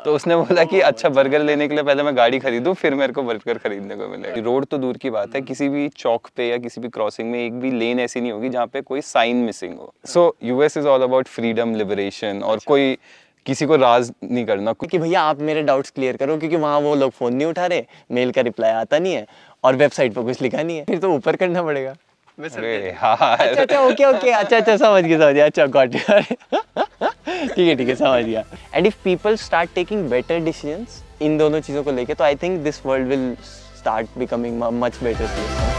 तो उसने बोला कि अच्छा बर्गर लेने के लिए पहले मैं गाड़ी खरीदूं फिर मेरे को बर्गर खरीदने को मिलेगा। रोड तो दूर की बात है, किसी भी चौक पे या किसी भी क्रॉसिंग में एक भी लेन ऐसी नहीं होगी जहाँ पे कोई साइन मिसिंग हो। सो US is all about freedom, liberation, और कोई किसी को राज नहीं करना कि भैया आप मेरे डाउट्स क्लियर करो, क्योंकि वहाँ वो लोग फ़ोन नहीं उठा रहे, मेल का रिप्लाई आता नहीं है और वेबसाइट पर कुछ लिखा नहीं है, फिर तो ऊपर करना पड़ेगा। अरे हाँ, अच्छा ओके ओके, अच्छा समझ गया, अच्छा गॉट ठीक है समझ गया। And if people start taking better decisions in दोनों चीज़ों को लेके, तो I think this world will start becoming much better place.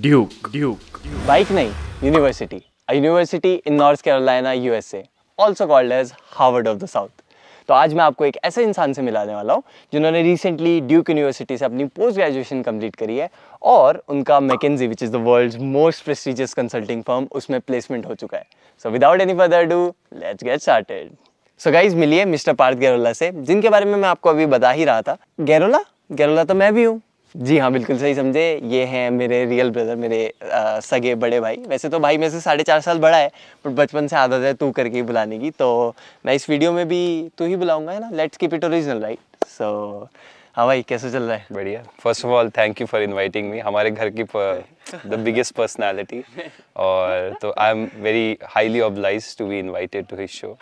Duke bike नहीं, university, a university in North Carolina, USA, also called as Harvard of the South। तो आज मैं आपको एक ऐसे इंसान से मिलाने वाला हूँ जिन्होंने रिसेंटली ड्यूक यूनिवर्सिटी से अपनी पोस्ट ग्रेजुएशन कंप्लीट करी है और उनका McKinsey which is the world's most prestigious consulting firm, उसमें प्लेसमेंट हो चुका है। So without any further ado, let's get started. So guys, मिलिए मिस्टर पार्थ गैरोला से, जिनके बारे में मैं आपको अभी बता ही रहा था। गैरोला तो मैं भी हूँ। जी हाँ, बिल्कुल सही समझे। ये हैं मेरे रियल ब्रदर, मेरे सगे बड़े भाई। वैसे तो भाई में से 4.5 साल बड़ा है, पर बचपन से आदत है तू करके ही बुलाने की, तो मैं इस वीडियो में भी तू ही बुलाऊंगा, है ना। Let's keep it original, right. So हाँ भाई, कैसे चल रहा है? बढ़िया। First of all thank you for inviting me, हमारे घर की द बिगेस्ट पर्सनालिटी, और तो I am very highly obliged to be invited to his show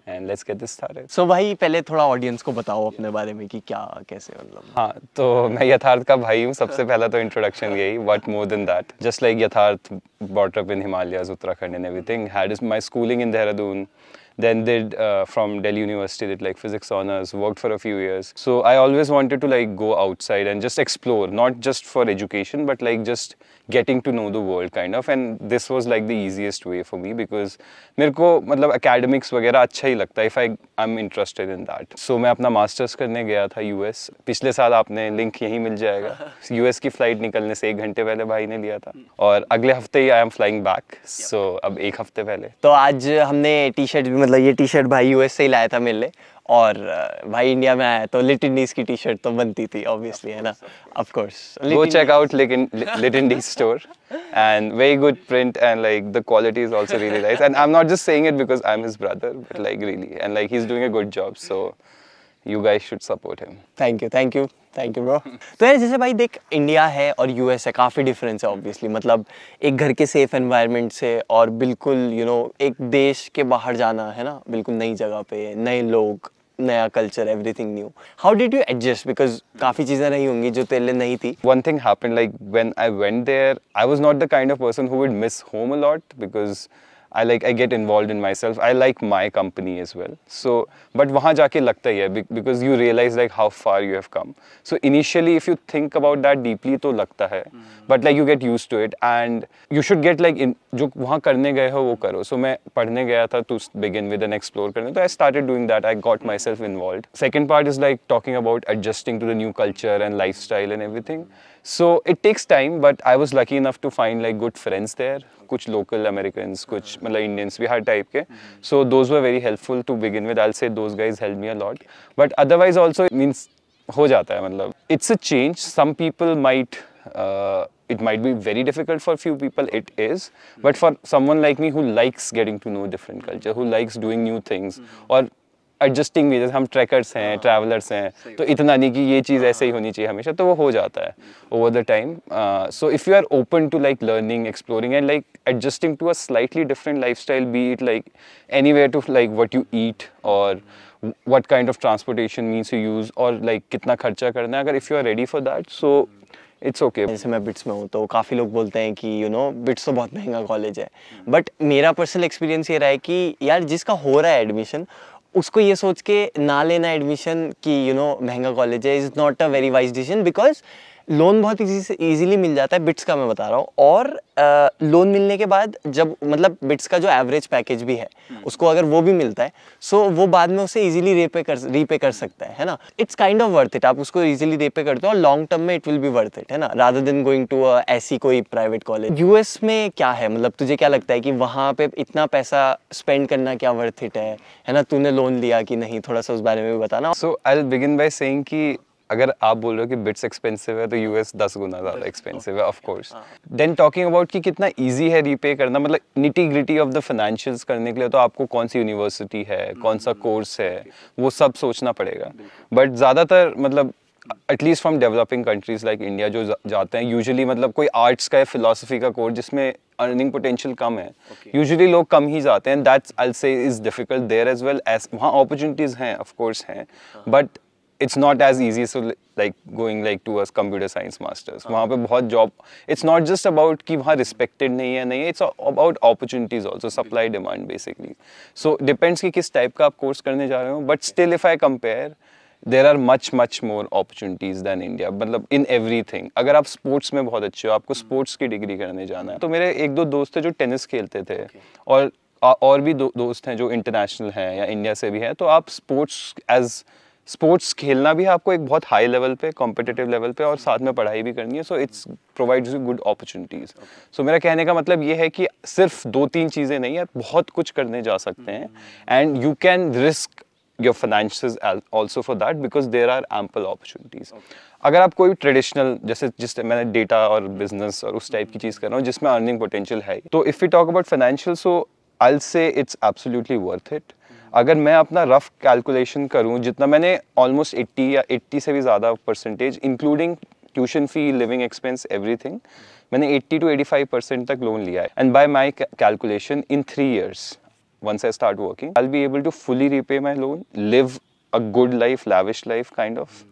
and let's get this started. So भाई, पहले थोड़ा ऑडियंस को बताओ अपने बारे में कि क्या कैसे, मतलब। हाँ, तो मैं यथार्थ का भाई हूँ। सबसे पहला तो इंट्रोडक्शन यही, but more than that, just like यथार्थ brought up in Himalayas, Uttarakhand and everything, had my schooling in Dehradun, then did from Delhi University, did like physics honors, worked for a few years. So I always wanted to like go outside and just explore, not just for education but like just getting to know the world kind of, and this was like the easiest way for me because मेरे को मतलब academics वगैरह अच्छा ही लगता है if I'm interested in that. So मैं अपना masters करने गया था US पिछले साल, आपने लिंक यहीं मिल जाएगा। US की फ्लाइट निकलने से 1 घंटे पहले भाई ने लिया था और अगले हफ्ते ही आई एम फ्लाइंग बैक, सो अब 1 हफ्ते पहले। तो आज हमने टी शर्ट, मतलब ये टी शर्ट भाई यूएस से ही लाया था मिलने, और भाई इंडिया में आया तो लिट इंडीज की टी शर्ट तो बनती थी ऑब्वियसली, है ना। Of course, go check out Lit Indies store and very good print and like the quality is also really nice, and I'm not just saying it because I'm his brother but like really, and like he's doing a good job, so you guys should support him. Thank you bro. तो यार जैसे भाई देख, India है और US है, काफ़ी difference है ऑब्वियसली। मतलब एक घर के सेफ एनवायरनमेंट से और बिल्कुल एक देश के बाहर जाना, है ना, बिल्कुल नई जगह पे, नए लोग, नया culture, everything new. How did you adjust, because काफ़ी चीज़ें रही होंगी जो तेरे लिए नहीं थी। One thing happened, like when I went there, I was not the kind of person who would miss home a lot because I get involved in myself. I like my company as well. So, but वहाँ जाके लगता ही है because you realize like how far you have come. So initially, if you think about that deeply, तो लगता है, but like you get used to it and you should get like in जो वहाँ करने गए हो वो करो. So मैं पढ़ने गया था to begin with and explore करने, तो I started doing that. I got myself involved. Second part is like talking about adjusting to the new culture and lifestyle and everything. So it takes time, but I was lucky enough to find like good friends there. कुछ local Americans, कुछ मतलब Indians भी हर type के. So those were very helpful to begin with. I'll say those guys helped me a lot. But otherwise also it means हो जाता है, मतलब it's a change. Some people might it might be very difficult for few people, it is, but for someone like me who likes getting to know different culture, who likes doing new things और adjusting भी, जैसे हम trackers हैं, travellers हैं, तो इतना नहीं कि ये चीज़ ऐसे ही होनी चाहिए हमेशा, तो वो हो जाता है over the time. So if you are open to like learning, exploring and like adjusting to a slightly different lifestyle, be it like anywhere to like what you eat और what kind of transportation means you use और like कितना खर्चा करना है, अगर if you are ready for that, so it's okay. जैसे मैं bits में हूँ तो काफ़ी लोग बोलते हैं कि बिट्स तो बहुत महंगा कॉलेज है, बट मेरा पर्सनल एक्सपीरियंस ये रहा है कि यार जिसका हो रहा है एडमिशन, उसको ये सोच के ना लेना एडमिशन कि महंगा कॉलेज है, is not a very wise decision, because loan बहुत इजीली मिल जाता है, बिट्स का मैं बता रहा हूँ। और लोन मिलने के बाद जब मतलब बिट्स का जो एवरेज पैकेज भी है उसको अगर वो भी मिलता है, सो वो बाद में उसे इजीली रीपे कर सकता है ना। It's kind of worth it, आप उसको इजीली रीपे करते हो और लॉन्ग टर्म में it will be worth it, है ना, रादर देन गोइंग टू ऐसी कोई प्राइवेट कॉलेज। यूएस में क्या है, मतलब तुझे क्या लगता है कि वहाँ पे इतना पैसा स्पेंड करना क्या वर्थ इट है ना? तूने लोन लिया कि नहीं, थोड़ा सा उस बारे में भी बताना। So I will begin by saying कि अगर आप बोल रहे हो कि बिट्स एक्सपेंसिव है तो यूएस 10 गुना ज़्यादा एक्सपेंसिव है of course. Then talking about कि कितना इजी है रीपे करना, मतलब nitty gritty of the financials करने के लिए तो आपको कौन सी यूनिवर्सिटी है, कौन सा कोर्स है, वो सब सोचना पड़ेगा। बट ज़्यादातर मतलब at least from developing countries like India जो जाते हैं यूजुअली, मतलब कोई आर्ट्स का या फिलोसफी का कोर्स जिसमें अर्निंग पोटेंशियल कम है, यूजुअली लोग कम ही जाते हैं। That's I will say is difficult there as well as. वहाँ अपॉर्चुनिटीज़ हैं ऑफ कोर्स हैं, but it's not as easy, so like going like to a computer science masters, वहाँ पे बहुत job, it's not just about कि वहाँ respected नहीं है, it's about opportunities also, supply demand basically. So depends कि किस type का आप course करने जा रहे हो, but still if I compare, there are much more opportunities than India, मतलब in everything. अगर आप sports में बहुत अच्छे हो, आपको sports की डिग्री करने जाना है, तो मेरे एक दो दोस्त थे जो टेनिस खेलते थे, और भी दोस्त हैं जो इंटरनेशनल हैं या इंडिया से भी हैं, तो आप स्पोर्ट्स खेलना भी है आपको एक बहुत हाई लेवल पे, कॉम्पिटिटिव लेवल पे, और साथ में पढ़ाई भी करनी है, so it's provides you good opportunities. So मेरा कहने का मतलब ये है कि सिर्फ 2-3 चीज़ें नहीं है, बहुत कुछ करने जा सकते हैं, and you can risk your financials also for that because there are ample opportunities. अगर आप कोई ट्रेडिशनल, जैसे जिस मैंने डेटा और बिजनेस और उस टाइप की चीज़ कर रहा हूँ जिसमें अर्निंग पोटेंशियल है, तो if you talk about financial, so I will से इट्स एब्सोल्युटली वर्थ इट। अगर मैं अपना रफ कैलकुलेशन करूं, जितना मैंने ऑलमोस्ट 80 या 80 से भी ज़्यादा percentage including tuition fee, living expense, everything, मैंने 80 to 85% तक लोन लिया है। And by my calculation in 3 years once I start working, I'll be able to fully repay my loan, live a good life, lavish life kind of,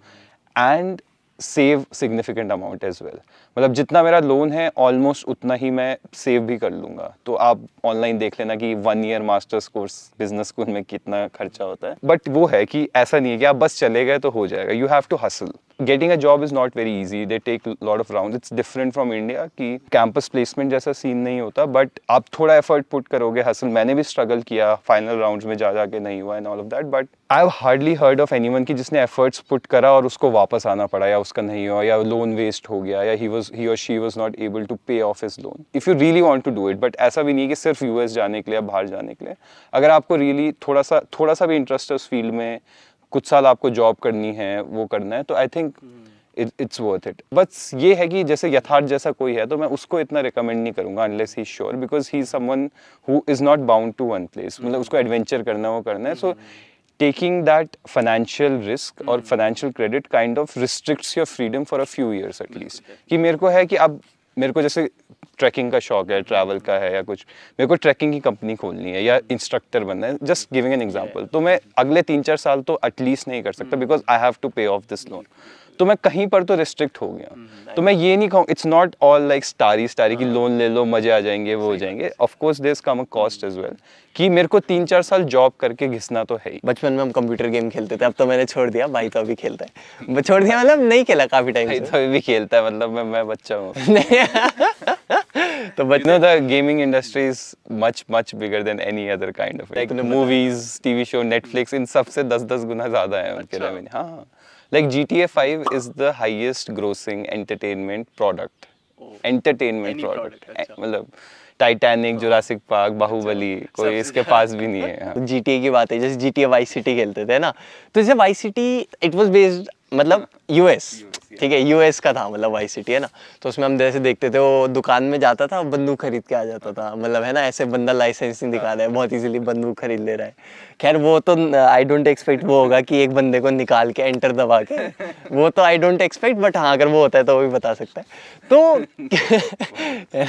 and save significant amount as well. मतलब जितना मेरा loan है almost उतना ही मैं save भी कर लूँगा। तो आप ऑनलाइन देख लेना कि 1 year masters course business school में कितना खर्चा होता है, बट वो है कि ऐसा नहीं है कि आप बस चले गए तो हो जाएगा, you have to hustle. Getting a job is not very easy, they take lot of round, it's different from India कि कैंपस प्लेसमेंट जैसा सीन नहीं होता, बट आप थोड़ा एफर्ट पुट करोगे, हसल। मैंने भी स्ट्रगल किया, फाइनल राउंड्स में जा के नहीं हुआ and all of that, but I have hardly heard of anyone कि जिसने एफर्ट्स पुट करा और उसको वापस आना पड़ा, या उसका नहीं हुआ, या लोन वेस्ट हो गया, या ही और she was not able to pay off his loan. If you really want to do it, but ऐसा भी नहीं कि सिर्फ यूएस जाने के लिए, बाहर जाने के लिए, अगर आपको रियली थोड़ा सा भी इंटरेस्ट है उस फील्ड में, कुछ साल आपको जॉब करनी है, वो करना है, तो I think it's worth it. बस ये है कि जैसे यथार्थ जैसा कोई है तो मैं उसको इतना रिकमेंड नहीं करूंगा unless he sure, because he is someone who is not bound to one place, मतलब उसको एडवेंचर करना, वो करना है। So taking that financial risk और financial credit kind of restricts your freedom for a few years at least. कि मेरे को है कि अब मेरे को जैसे ट्रैकिंग का शौक है, ट्रैवल का है, या कुछ मेरे को ट्रैकिंग की कंपनी खोलनी है या इंस्ट्रक्टर बनना है, जस्ट गिविंग एन एग्जांपल, तो मैं अगले 3-4 साल तो एटलीस्ट नहीं कर सकता because I have to pay of this loan. तो मैं कहीं पर तो रिस्ट्रिक्ट हो गया। तो मैं ये नहीं कहूँ, it's not all like starry की लोन ले लो मजे आ जाएंगे, वो हो जाएंगे। Of course there is come a cost as well, कि मेरे को 3-4 साल जॉब करके घिसना तो है ही। बचपन में हम कंप्यूटर गेम खेलते थे, अब तो मैंने छोड़ दिया, भाई तो अभी खेलता है। छोड़ दिया मतलब नहीं खेला काफी टाइम से। तो अभी भी खेलता है, मतलब मैं बच्चा हूँ। तो but no, the gaming industry is much bigger than any other kind of, like movies, TV show, Netflix, इन सब से 10 गुना ज्यादा है उनके रेवेन्यू। हाँ, like GTA 5 is the highest grossing entertainment product, मतलब टाइटैनिक, जुरासिक पार्क, बाहुबली, कोई इसके पास भी नहीं है। GTA की बात है, जैसे GTA वाइस सिटी खेलते थे ना, तो जैसे vice city it was based मतलब यूएस, ठीक है, यूएस का था, मतलब वाइस सिटी है ना, तो उसमें हम जैसे देखते थे वो दुकान में जाता था, बंदूक खरीद के आ जाता था, मतलब है ना, ऐसे बंदा लाइसेंस नहीं दिखा रहा है, बहुत इजीली बंदूक खरीद ले रहा है। खैर वो तो आई डोंट एक्सपेक्ट वो होगा कि एक बंदे को निकाल के एंटर दबा के, वो तो आई डोंट एक्सपेक्ट, बट हाँ अगर वो होता है तो वो भी बता सकता है। तो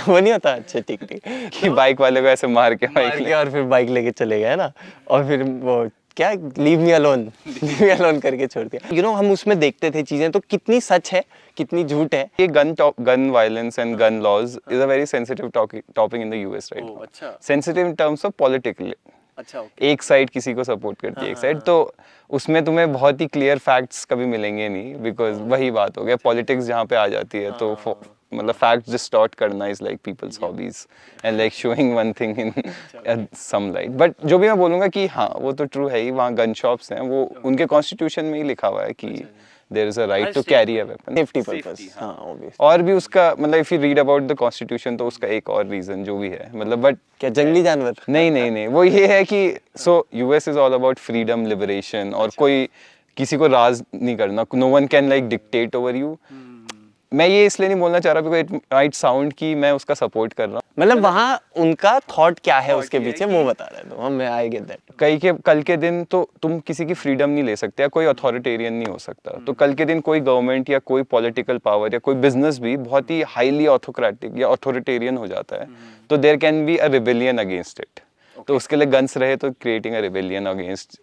वो नहीं होता, अच्छा ठीक कि बाइक वाले को ऐसे मार के और फिर बाइक लेके चले गए ना, और फिर वो क्या लीव मी अलोन करके छोड़ दिया। यू नो, हम उसमें देखते थे चीजें, तो कितनी सच है कितनी झूठ है। ये gun violence and gun laws is a very sensitive topic in the US right now. Sensitive in terms of politically, अच्छा, एक साइड किसी को सपोर्ट करती है, एक साइड, तो उसमें तुम्हें बहुत ही क्लियर फैक्ट्स कभी मिलेंगे नहीं, बिकॉज वही बात हो गया, पॉलिटिक्स जहाँ पे आ जाती है तो मतलब फैक्ट डिस्टॉर्ट करना is like people's hobbies and like showing one thing in some light. But जो भी मैं बोलूँगा कि हाँ वो तो ट्रू है ही, वहाँ गन शॉप्स हैं, वो उनके कॉन्स्टिट्यूशन में ही लिखा हुआ है कि there is a right to carry a weapon, safety purpose. हाँ ऑब्वियस। और भी उसका मतलब if you read about the constitution तो उसका एक और रीजन जो भी है मतलब, बट क्या जंगली जानवर? नहीं वो ये है कि so US is all about freedom, liberation, और कोई किसी को राज नहीं करना, no one can like dictate over you. मैं ये इसलिए नहीं बोलना चाह रहा बिकॉज़ इट माइट साउंड कि मैं उसका सपोर्ट कर रहा हूँ, मतलब वहाँ उनका थॉट क्या है उसके पीछे वो बता रहे हो, मैं आई गेट दैट। कल के दिन तो तुम किसी की फ्रीडम नहीं ले सकते या कोई अथॉरिटेरियन नहीं हो सकता, तो कल के दिन कोई गवर्नमेंट या कोई पॉलिटिकल पावर या कोई बिजनेस भी बहुत ही हाईली ऑथोक्रेटिक या अथॉरिटेरियन हो जाता है, तो there can be a rebellion against it. तो उसके लिए गन्स रहे तो creating a rebellion against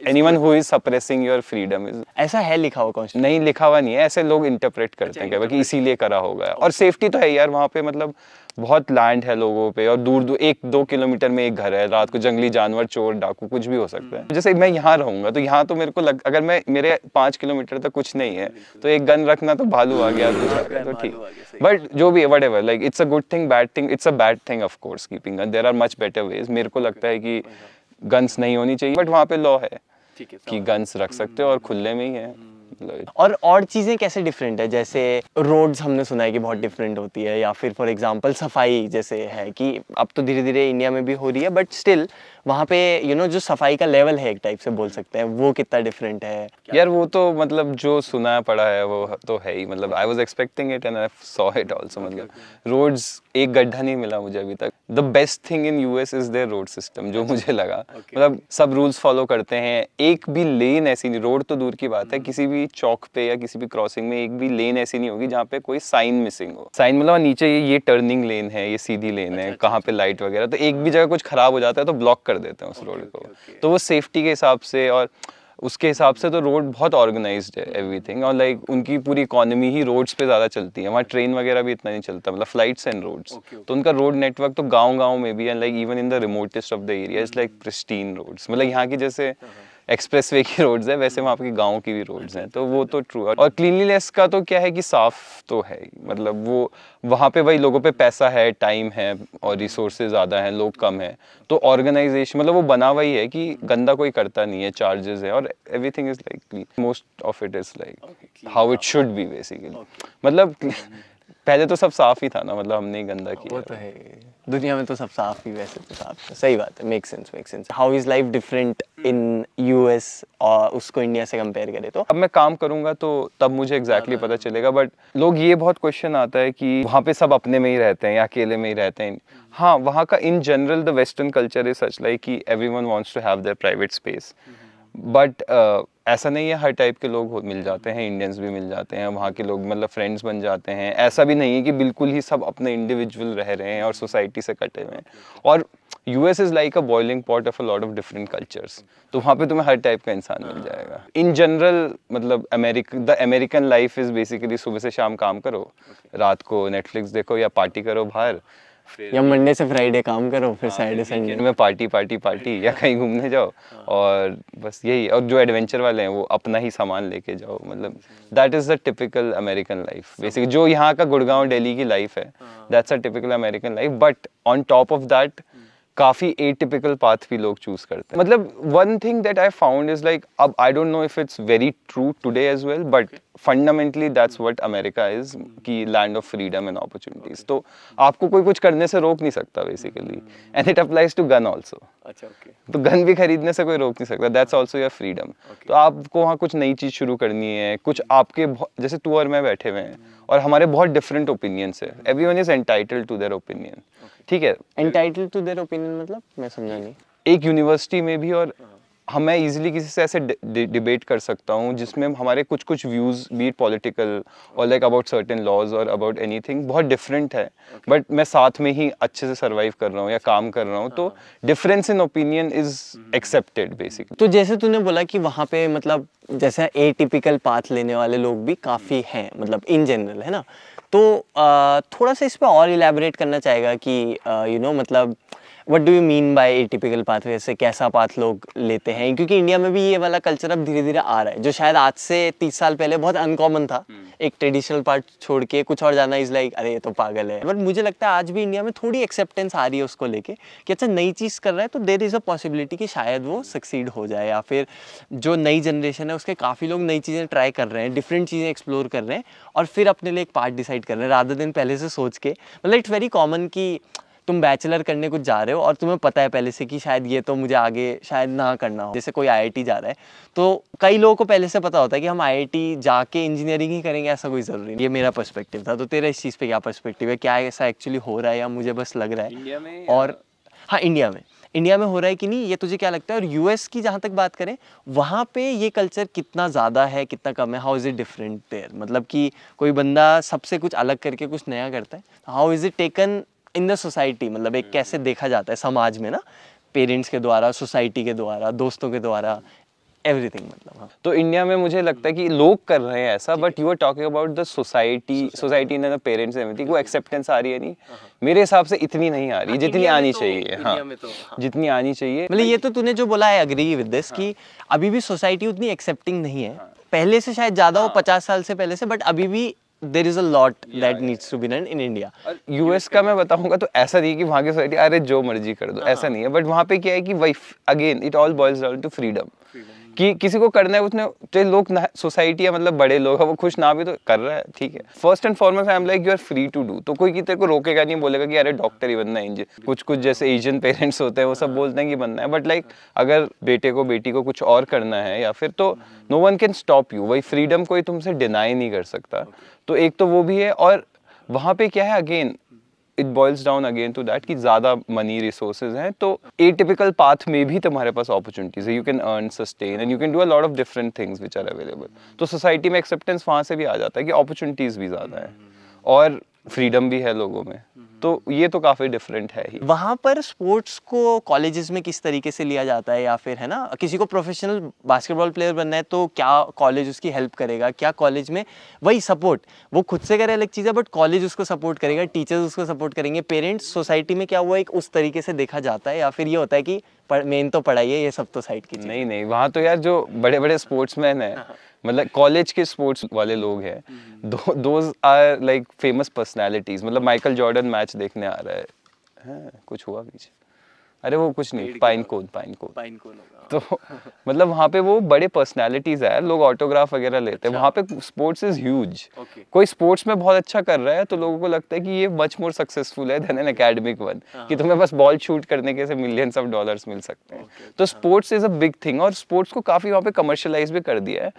anyone who is suppressing your freedom is. ऐसा है लिखा हुआ कॉन्स्टिट्यूशन? नहीं लिखा हुआ नहीं है, ऐसे लोग इंटरप्रेट करते हैं कि इसीलिए करा होगा, और सेफ्टी तो है यार वहाँ पे, मतलब बहुत लैंड है लोगों पे, और दूर दूर 1-2 किलोमीटर में एक घर है, रात को जंगली जानवर, चोर, डाकू कुछ भी हो सकता है। जैसे मैं यहाँ रहूंगा तो यहाँ तो मेरे को अगर मेरे 5 किलोमीटर तक कुछ नहीं है तो एक गन रखना तो भालू आ गया, कुछ आ गया तो ठीक, बट जो भी है whatever, like it's a good thing, bad thing, it's a bad thing of course keeping gun, there are much better ways. मेरे को लगता है कि गन्स नहीं होनी चाहिए, बट वहाँ पे लॉ है कि गन्स रख सकते हो और खुले में ही है। और चीज़ें कैसे डिफरेंट है? जैसे रोड्स हमने सुना है कि बहुत डिफरेंट होती है, या फिर फॉर एग्जांपल सफाई जैसे है कि अब तो धीरे धीरे इंडिया में भी हो रही है, बट स्टिल वहाँ पे जो सफाई का लेवल है एक टाइप से बोल सकते हैं, वो कितना डिफरेंट है? यार वो तो मतलब जो सुना पड़ा है वो तो है ही, मतलब I was expecting it and I saw it also. मतलब रोड्स एक गड्ढा नहीं मिला मुझे अभी तक। The best thing in US is their road system, जो मुझे लगा, मतलब सब रूल्स फॉलो करते हैं, एक भी लेन ऐसी नहीं, रोड तो दूर की बात है, किसी भी चौक पे या किसी भी क्रॉसिंग में एक भी लेन ऐसी नहीं होगी जहाँ पे कोई साइन मिसिंग हो। साइन मतलब नीचे ये टर्निंग लेन है, ये सीधी लेन है, कहाँ पे लाइट वगैरह, तो एक भी जगह कुछ खराब हो जाता है तो ब्लॉक कर देते हैं उस रोड को। तो वो सेफ्टी के हिसाब से और उसके हिसाब से तो रोड बहुत ऑर्गेनाइज्ड है एवरीथिंग, और लाइक उनकी पूरी इकोनॉमी ही रोड्स पे ज़्यादा चलती है, वहाँ ट्रेन वगैरह भी इतना नहीं चलता, मतलब फ्लाइट्स एंड रोड्स। तो उनका रोड नेटवर्क तो गांव-गांव में भी है, like even in the remotest of the areas like pristine roads, मतलब यहाँ की जैसे एक्सप्रेसवे की रोड्स है वैसे वहाँ की गाँव की भी रोड्स हैं, तो वो तो ट्रू है। और क्लीनलीनेस का तो क्या है कि साफ तो है ही, मतलब वो वहाँ पे वही लोगों पे पैसा है, टाइम है और रिसोर्सेज ज़्यादा हैं, लोग कम हैं, तो ऑर्गेनाइजेशन मतलब वो बना वही है कि गंदा कोई करता नहीं है, चार्जेस है और everything is like clean, most of it is like how it should be basically. मतलब पहले तो सब साफ ही था ना, मतलब हमने ही गंदा किया। वो तो है, दुनिया में तो सब साफ ही, वैसे तो साफ है, सही बात है, make sense. How is life different in US और उसको इंडिया से कंपेयर करें तो? अब मैं काम करूंगा तो तब मुझे एग्जैक्टली पता चलेगा, बट लोग ये बहुत क्वेश्चन आता है कि वहाँ पे सब अपने में ही रहते हैं या अकेले में ही रहते हैं। हाँ, वहाँ का in general the western culture is such like कि everyone wants to have their private space, but ऐसा नहीं है, हर टाइप के लोग मिल जाते हैं, इंडियंस भी मिल जाते हैं, वहाँ के लोग मतलब फ्रेंड्स बन जाते हैं। ऐसा भी नहीं है कि बिल्कुल ही सब अपने इंडिविजुअल रह रहे हैं और सोसाइटी से कटे हुए हैं। और US is like a boiling pot of a lot of different cultures, तो वहाँ पे तुम्हें हर टाइप का इंसान मिल जाएगा। इन जनरल मतलब the American life is basically सुबह से शाम काम करो, रात को नेटफ्लिक्स देखो या पार्टी करो बाहर, या मंडे से फ्राइडे काम करो, फिर सैटरडे संडे में पार्टी या कहीं घूमने जाओ, और बस यही। और जो एडवेंचर वाले हैं वो अपना ही सामान लेके जाओ, मतलब that is the typical American life basically. जो यहाँ का गुड़गांव दिल्ली की लाइफ है, that's a typical American life, but on top of that काफ़ी एटिपिकल पाथ भी लोग चूज करते हैं। मतलब one thing that I found is like, अब I don't know if it's very true today as well, but fundamentally that's what America is, की land of freedom and opportunities. तो आपको कोई कुछ करने से रोक नहीं सकता basically, and it applies to gun also. अच्छा, ओके। तो गन भी खरीदने से कोई रोक नहीं सकता, दैट्स ऑल्सो योर फ्रीडम। तो आपको वहाँ कुछ नई चीज़ शुरू करनी है, कुछ आपके जैसे तू और मैं बैठे हुए हैं और हमारे बहुत डिफरेंट ओपिनियंस है, everyone is entitled to their opinion, ठीक है। एंटाइटल्ड टू देयर ओपिनियन मतलब मैं समझा नहीं। एक यूनिवर्सिटी में भी, और मैं इजीली किसी से ऐसे डिबेट कर सकता हूँ जिसमें हमारे कुछ व्यूज़ बी पॉलिटिकल और लाइक अबाउट सर्टेन लॉज और अबाउट एनीथिंग बहुत डिफरेंट है, बट मैं साथ में ही अच्छे से सर्वाइव कर रहा हूँ या काम कर रहा हूँ, तो difference in opinion is accepted basically. तो जैसे तूने बोला कि वहाँ पे मतलब जैसे एटिपिकल पाथ लेने वाले लोग भी काफ़ी हैं, मतलब इन जनरल, है ना? तो थोड़ा सा इस पर और इलेबोरेट करना चाहेगा कि मतलब what do you mean by atypical pathway से कैसा पाथ लोग लेते हैं? क्योंकि इंडिया में भी ये वाला कल्चर अब धीरे धीरे आ रहा है, जो शायद आज से 30 साल पहले बहुत अनकॉमन था। एक ट्रेडिशनल पार्ट छोड़ के कुछ और जाना इज लाइक अरे ये तो पागल है। बट मुझे लगता है आज भी इंडिया में थोड़ी एक्सेप्टेंस आ रही है उसको लेके कि अच्छा नई चीज़ कर रहा है तो देयर इज़ अ पॉसिबिलिटी कि शायद वो सक्सीड हो जाए, या फिर जो नई जनरेशन है उसके काफ़ी लोग नई चीज़ें ट्राई कर रहे हैं, डिफरेंट चीज़ें एक्सप्लोर कर रहे हैं और फिर अपने लिए एक पार्ट डिसाइड कर रहे हैं रादर देन पहले से सोच के। मतलब इट्स वेरी कॉमन कि तुम बैचलर करने कुछ जा रहे हो और तुम्हें पता है पहले से कि शायद ये तो मुझे आगे शायद ना करना हो। जैसे कोई आईआईटी जा रहा है तो कई लोगों को पहले से पता होता है कि हम आईआईटी जाके इंजीनियरिंग ही करेंगे, ऐसा कोई ज़रूरी नहीं। ये मेरा पर्सपेक्टिव था, तो तेरा इस चीज़ पे क्या पर्सपेक्टिव है? क्या ऐसा एक्चुअली हो रहा है या मुझे बस लग रहा है इंडिया में? और हाँ, इंडिया में हो रहा है कि नहीं, ये तुझे क्या लगता है? और यूएस की जहाँ तक बात करें, वहाँ पे ये कल्चर कितना ज़्यादा है, कितना कम है? How is it different there? मतलब कि कोई बंदा सबसे कुछ अलग करके कुछ नया करता है, how is it taken in the society? मतलब एक कैसे देखा जाता है समाज में ना, पेरेंट्स के द्वारा, सोसाइटी के द्वारा, दोस्तों के द्वारा, एवरीथिंग। मतलब हाँ, तो इंडिया में मुझे लगता है कि लोग कर रहे हैं ऐसा, but you are talking about the society and the parents everything, वो एक्सेप्टेंस आ रही है नहीं, मेरे हिसाब से इतनी नहीं आ रही जितनी आनी चाहिए। हाँ, जितनी आनी चाहिए। मतलब ये तो तूने जो बोला है एग्री विद दिस कि अभी भी सोसाइटी उतनी एक्सेप्टिंग नहीं है, पहले से शायद ज़्यादा हो, 50 साल से पहले से, बट अभी भी there is a lot that needs to be done in India. और यूएस का मैं बताऊंगा तो ऐसा नहीं है कि वहाँ की सोसाइटी अरे जो मर्जी कर दो, ऐसा नहीं है। बट वहाँ पे क्या है कि वही again it all boils down to freedom, कि किसी को करना है उसने, जो लोग सोसाइटी है मतलब बड़े लोग हैं वो खुश ना भी तो कर रहा है, ठीक है। First and foremost I am like you are free to do. तो कोई तेरे को रोकेगा नहीं, बोलेगा कि अरे डॉक्टर ही बनना है, इंजीनियर। कुछ जैसे एशियन पेरेंट्स होते हैं वो सब बोलते हैं कि बनना है, बट लाइक अगर बेटे को बेटी को कुछ और करना है या फिर, तो no one can stop you. वही फ्रीडम कोई तुमसे डिनाई नहीं कर सकता। तो एक तो वो भी है, और वहाँ पे क्या है again it boils down again to that कि ज़्यादा मनी रिसोर्सेज हैं, तो एटिपिकल पाथ में भी तुम्हारे पास अपॉर्चुनिटीज है, you can earn sustain and you can do a lot of different things which are available. तो सोसाइटी में एक्सेप्टेंस वहाँ से भी आ जाता है कि अपॉर्चुनिटीज भी ज़्यादा है और फ्रीडम भी है लोगों में, तो ये तो काफ़ी डिफरेंट है ही। वहाँ पर स्पोर्ट्स को कॉलेजेस में किस तरीके से लिया जाता है, या फिर है ना किसी को प्रोफेशनल बास्केटबॉल प्लेयर बनना है तो क्या कॉलेज उसकी हेल्प करेगा? क्या कॉलेज में वही सपोर्ट वो खुद से करे अलग चीज़ है, बट कॉलेज उसको सपोर्ट करेगा, टीचर्स उसको सपोर्ट करेंगे, पेरेंट्स, सोसाइटी में क्या हुआ एक उस तरीके से देखा जाता है, या फिर ये होता है कि मेन तो पढ़ाई है, ये सब तो साइड की चीज़? नहीं, वहाँ तो यार जो बड़े बड़े स्पोर्ट्समैन हैं, मतलब कॉलेज के स्पोर्ट्स वाले लोग हैं, those are like famous personalities. मतलब माइकल जॉर्डन मैच देखने आ रहा है, कुछ हुआ पीछे? अरे वो कुछ नहीं, पाइन कोन होगा। तो मतलब वहाँ पे वो बड़े पर्सनालिटीज है, लोग ऑटोग्राफ वगैरह लेते हैं। वहाँ पे स्पोर्ट्स इज ह्यूज। कोई स्पोर्ट्स में बहुत अच्छा कर रहा है तो लोगों को लगता है कि ये मच मोर सक्सेसफुल है देन एन एकेडमिक वन, कि तुम्हें बस बॉल शूट करने के से मिलियंस ऑफ डॉलर्स मिल सकते हैं। तो sports is a big thing, और स्पोर्ट्स को काफी वहाँ पे कमर्शियलाइज भी कर दिया है।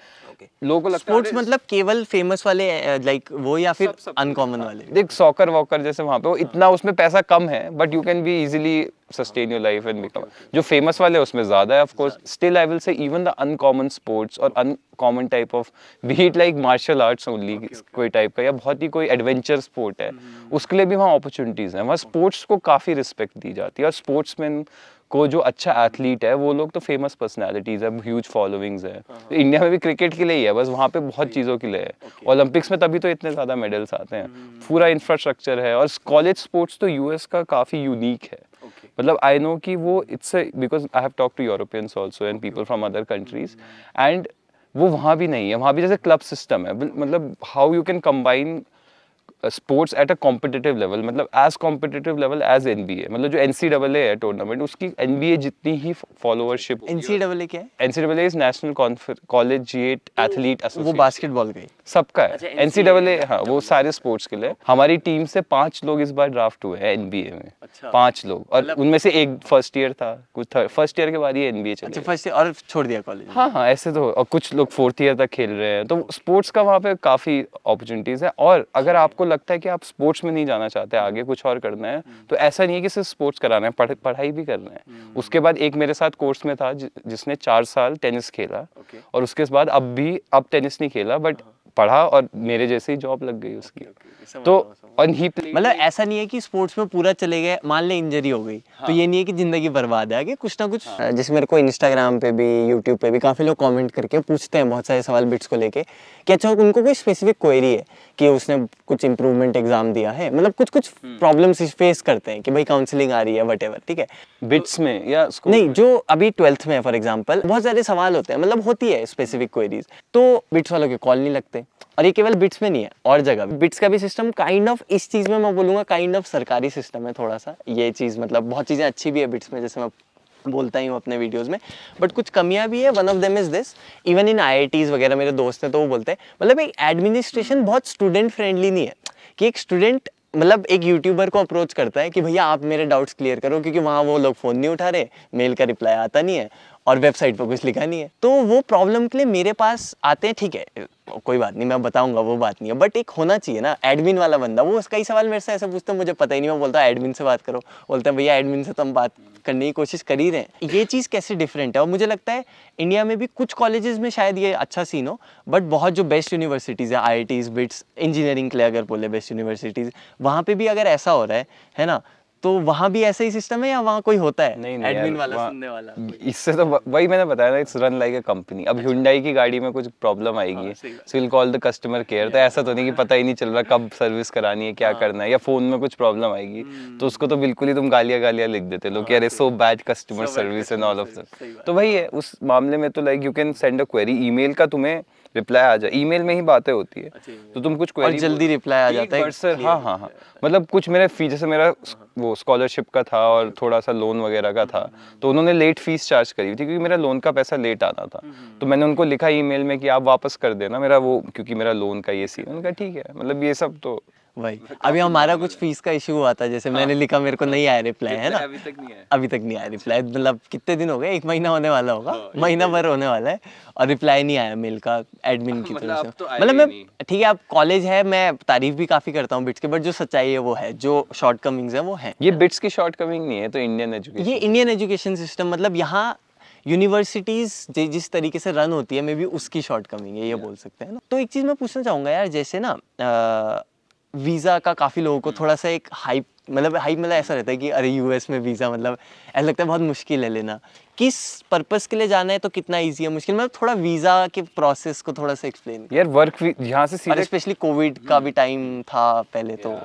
लोगों को लगता है स्पोर्ट्स मतलब केवल फेमस वाले लाइक वो, या फिर अनकॉमन वाले? देख सॉकर वॉकर जैसे वहाँ पे वो इतना उसमें पैसा कम है, but you can be easily sustain your life and become. जो फेमस वाले उसमें ज्यादा है of course. Still I will say even the uncommon sports और uncommon type of be it like martial arts only, कोई टाइप का या बहुत ही कोई एडवेंचर स्पोर्ट है, उसके लिए भी वहाँ अपॉर्चुनिटीज हैं। वहाँ स्पोर्ट्स को काफी रिस्पेक्ट दी जाती है, और स्पोर्ट्समैन को जो अच्छा एथलीट है वो लोग तो फेमस पर्सनालिटीज है, ह्यूज फॉलोइंग्स है। तो इंडिया में भी क्रिकेट के लिए ही है, बस वहाँ पे बहुत चीज़ों के लिए है। ओलंपिक्स में तभी तो इतने ज़्यादा मेडल्स आते हैं, पूरा इंफ्रास्ट्रक्चर है। और कॉलेज स्पोर्ट्स तो यूएस का काफ़ी यूनिक है। मतलब आई नो कि वो it's because I have talk to Europeans also and people from other countries, and वो वहाँ भी नहीं है। वहाँ भी जैसे क्लब सिस्टम है, मतलब how you can combine sports at a competitive level, मतलब as competitive level as NBA. मतलब जो एनसीडब्ल्यू है टूर्नामेंट, उसकी एनबीए जितनी ही फॉलोअरशिप। एनसीडब्ल्यू क्या है? NCW is national collegiate athlete association. वो बास्केटबॉल का ही सबका है एनसीडब्ल्यू। हाँ, वो सारे स्पोर्ट्स के लिए। हमारी टीम से 5 लोग इस बार ड्राफ्ट हुए हैं एनबीए में। 5 लोग, और उनमें से एक फर्स्ट ईयर था, कुछ फर्स्ट ईयर के बाद ही एनबीए चले। अच्छा, फर्स्ट ईयर और छोड़ दिया कॉलेज? हाँ, ऐसे तो। और कुछ लोग 4th ईयर तक खेल रहे हैं। तो स्पोर्ट्स का वहाँ पे काफी अपॉर्चुनिटीज है। और अगर आपको लगता है कि आप स्पोर्ट्स में नहीं जाना चाहते, आगे कुछ और करना है, तो ऐसा नहीं है कि सिर्फ स्पोर्ट्स कराना है, पढ़ाई भी करना है। उसके बाद एक मेरे साथ कोर्स में था जिसने 4 साल टेनिस खेला, और उसके बाद अब टेनिस नहीं खेला, बट पढ़ा और मेरे जैसे ही जॉब लग गई उसकी। तो और ही मतलब ऐसा नहीं है कि स्पोर्ट्स में पूरा चले गए, मान ले इंजरी हो गई तो ये नहीं है कि जिंदगी बर्बाद है, कि कुछ ना कुछ। जैसे मेरे को इंस्टाग्राम पे भी यूट्यूब पे भी काफी लोग कमेंट करके पूछते हैं बहुत सारे सवाल बिट्स को लेके कि अच्छा उनको कोई स्पेसिफिक क्वेरी है कि उसने कुछ इंप्रूवमेंट एग्जाम दिया है, मतलब कुछ कुछ प्रॉब्लम्स फेस करते हैं कि भाई काउंसलिंग आ रही है वटेवर, ठीक है। बिट्स में या स्कूल नहीं, जो अभी 12th में है फॉर एग्जांपल, बहुत सारे सवाल होते हैं, मतलब होती है स्पेसिफिक क्वेरीज, तो बिट्स वालों के कॉल नहीं लगते। और ये केवल बिट्स में नहीं है, और जगह बिट्स का भी सिस्टम काइंड ऑफ, इस चीज में मैं बोलूंगा काइंड ऑफ सरकारी सिस्टम है थोड़ा सा। ये चीज मतलब बहुत चीजें अच्छी भी है बिट्स में, जैसे मैं बोलता ही हूँ अपने वीडियोस में, बट कुछ कमियां भी है। One of them is this, even in IITs वगैरह मेरे दोस्त हैं तो वो बोलते हैं मतलब एक एडमिनिस्ट्रेशन बहुत स्टूडेंट फ्रेंडली नहीं है, कि एक स्टूडेंट मतलब एक यूट्यूबर को अप्रोच करता है कि भैया आप मेरे डाउट्स क्लियर करो, क्योंकि वहाँ वो लोग फ़ोन नहीं उठा रहे, मेल का रिप्लाई आता नहीं है और वेबसाइट पर कुछ लिखा नहीं है, तो वो प्रॉब्लम के लिए मेरे पास आते हैं। ठीक है, कोई बात नहीं, मैं बताऊंगा, वो बात नहीं है, बट एक होना चाहिए ना एडमिन वाला बंदा। वो कई सवाल मेरे से ऐसे पूछते हैं, मुझे पता ही नहीं, मैं बोलता एडमिन से बात करो, बोलते हैं भैया एडमिन से तो हम बात करने की कोशिश कर ही रहे हैं। ये चीज़ कैसे डिफरेंट है, और मुझे लगता है इंडिया में भी कुछ कॉलेजेस में शायद ये अच्छा सीन हो, बट बहुत जो बेस्ट यूनिवर्सिटीज़ है, IITs, बिट्स, इंजीनियरिंग के लिए अगर बोले बेस्ट यूनिवर्सिटीज़, वहाँ पे भी अगर ऐसा हो रहा है ना, तो वहाँ भी ऐसा ही सिस्टम है या वहाँ कोई होता है नहीं एडमिन वाला सुनने वाला? इससे तो वही मैंने बताया ना, it's run like a company. अब Hyundai की गाड़ी में कुछ प्रॉब्लम आएगी, so will call the customer care. तो ऐसा तो नहीं कि पता ही नहीं चल रहा कब सर्विस करानी है, क्या करना है, या फोन में कुछ प्रॉब्लम आएगी तो उसको तो बिल्कुल ही तुम गालियां लिख देते लोग कि अरे so bad customer service and all of that. तो वही है, उस मामले में तो like you can send a query, email का तुम्हें रिप्लाई आ जाए, ईमेल में ही बातें होती है, तो तुम कुछ क्वेरी और जल्दी रिप्लाई आ जाता है। सर हाँ, मतलब कुछ मेरे फी, जैसे मेरा वो स्कॉलरशिप का था और थोड़ा सा लोन वगैरह का था, तो उन्होंने लेट फीस चार्ज करी थी क्योंकि मेरा लोन का पैसा लेट आना था। तो मैंने उनको लिखा ईमेल में कि आप वापस कर देना मेरा वो, क्योंकि मेरा लोन का ये सीन। उन्होंने कहा ठीक है, मतलब ये सब तो वही। अभी हमारा कुछ फीस का इशू हुआ था, जैसे मैंने लिखा, मेरे को नहीं आया रिप्लाई, है ना, अभी तक नहीं आया। अभी तक नहीं आया रिप्लाई, मतलब कितने दिन हो गए, 1 महीना होने वाला होगा, महीना भर होने वाला है, और रिप्लाई नहीं आया मेल का एडमिन की तरफ से। मतलब मैं, ठीक है, अब कॉलेज है, मैं तारीफ भी काफी करता हूँ बिट्स के, बट जो सच्चाई है वो है, जो शॉर्टकमिंग्स है वो है। ये बिट्स की शॉर्टकमिंग नहीं है, तो इंडियन एजुकेशन, ये इंडियन एजुकेशन सिस्टम, मतलब यहाँ यूनिवर्सिटीज जिस तरीके से रन होती है, मे बी उसकी शॉर्टकमिंग है, ये बोल सकते हैं ना। तो एक चीज मैं पूछना चाहूंगा यार, जैसे ना वीज़ा का काफ़ी लोगों को थोड़ा सा एक हाइप मतलब ऐसा रहता है कि अरे यूएस में वीज़ा, मतलब ऐसा लगता है बहुत मुश्किल है लेना। किस पर्पस के लिए जाना है, तो कितना इजी है, मुश्किल, मतलब थोड़ा वीज़ा के प्रोसेस को थोड़ा सा एक्सप्लेन यार। वर्क यहाँ से सीधे, स्पेशली कोविड का भी टाइम था पहले, तो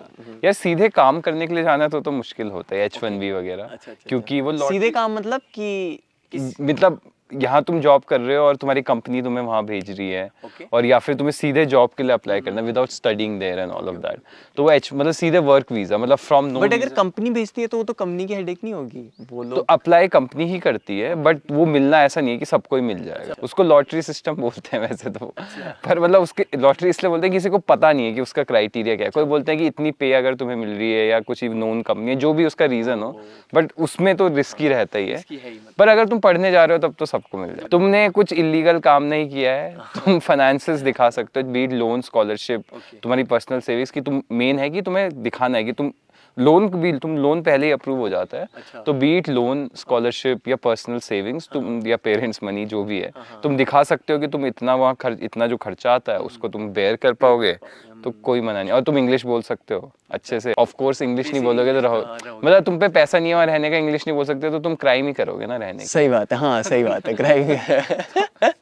यार सीधे काम करने के लिए जाना तो मुश्किल होता है, H1B वगैरह, क्योंकि वो सीधे काम मतलब कि मतलब यहाँ तुम जॉब कर रहे हो और तुम्हारी कंपनी तुम्हें वहाँ भेज रही है, और या फिर तुम्हें सीधे जॉब के लिए अप्लाई करना without studying there and all of that, तो वो मतलब सीधे वर्क वीजा, मतलब फ्रॉम नो। बट अगर कंपनी भेजती है तो वो तो कंपनी की हेडेक नहीं होगी, वो लोग तो अप्लाई कंपनी ही करती है, बट वो मिलना ऐसा नहीं है कि सबको ही मिल जाएगा। उसको लॉटरी सिस्टम बोलते हैं वैसे तो, पर मतलब उसके लॉटरी इसलिए बोलते हैं कि किसी को पता नहीं है कि उसका क्राइटेरिया क्या है। कोई बोलते हैं कि इतनी पे अगर तुम्हें मिल रही है, या कुछ नोन कंपनी है, जो भी उसका रीजन हो, बट उसमें तो रिस्की रहता ही है। पर अगर तुम पढ़ने जा रहे हो तब तो सबको मिल जाए। तुमने कुछ इलीगल काम नहीं किया है, तुम फाइनेंसेस दिखा सकते हो, बीट लोन, स्कॉलरशिप, तुम्हारी पर्सनल सेविंग्स की, तुम मेन है कि तुम्हें दिखाना है कि तुम लोन पहले ही अप्रूव हो जाता है, तो बीट लोन, स्कॉलरशिप या पर्सनल सेविंग्स, तुम या पेरेंट्स मनी जो भी है, तुम दिखा सकते हो कि तुम इतना वहाँ इतना जो खर्चा आता है उसको तुम बेयर कर पाओगे, तो कोई मना नहीं। और तुम इंग्लिश बोल सकते हो अच्छे से, ऑफ कोर्स इंग्लिश नहीं बोलोगे तो रहो, मतलब तुम पे पैसा नहीं है और रहने का, इंग्लिश नहीं बोल सकते तो तुम क्राइम ही करोगे ना रहने का। सही बात है, हाँ सही बात है, क्राइम।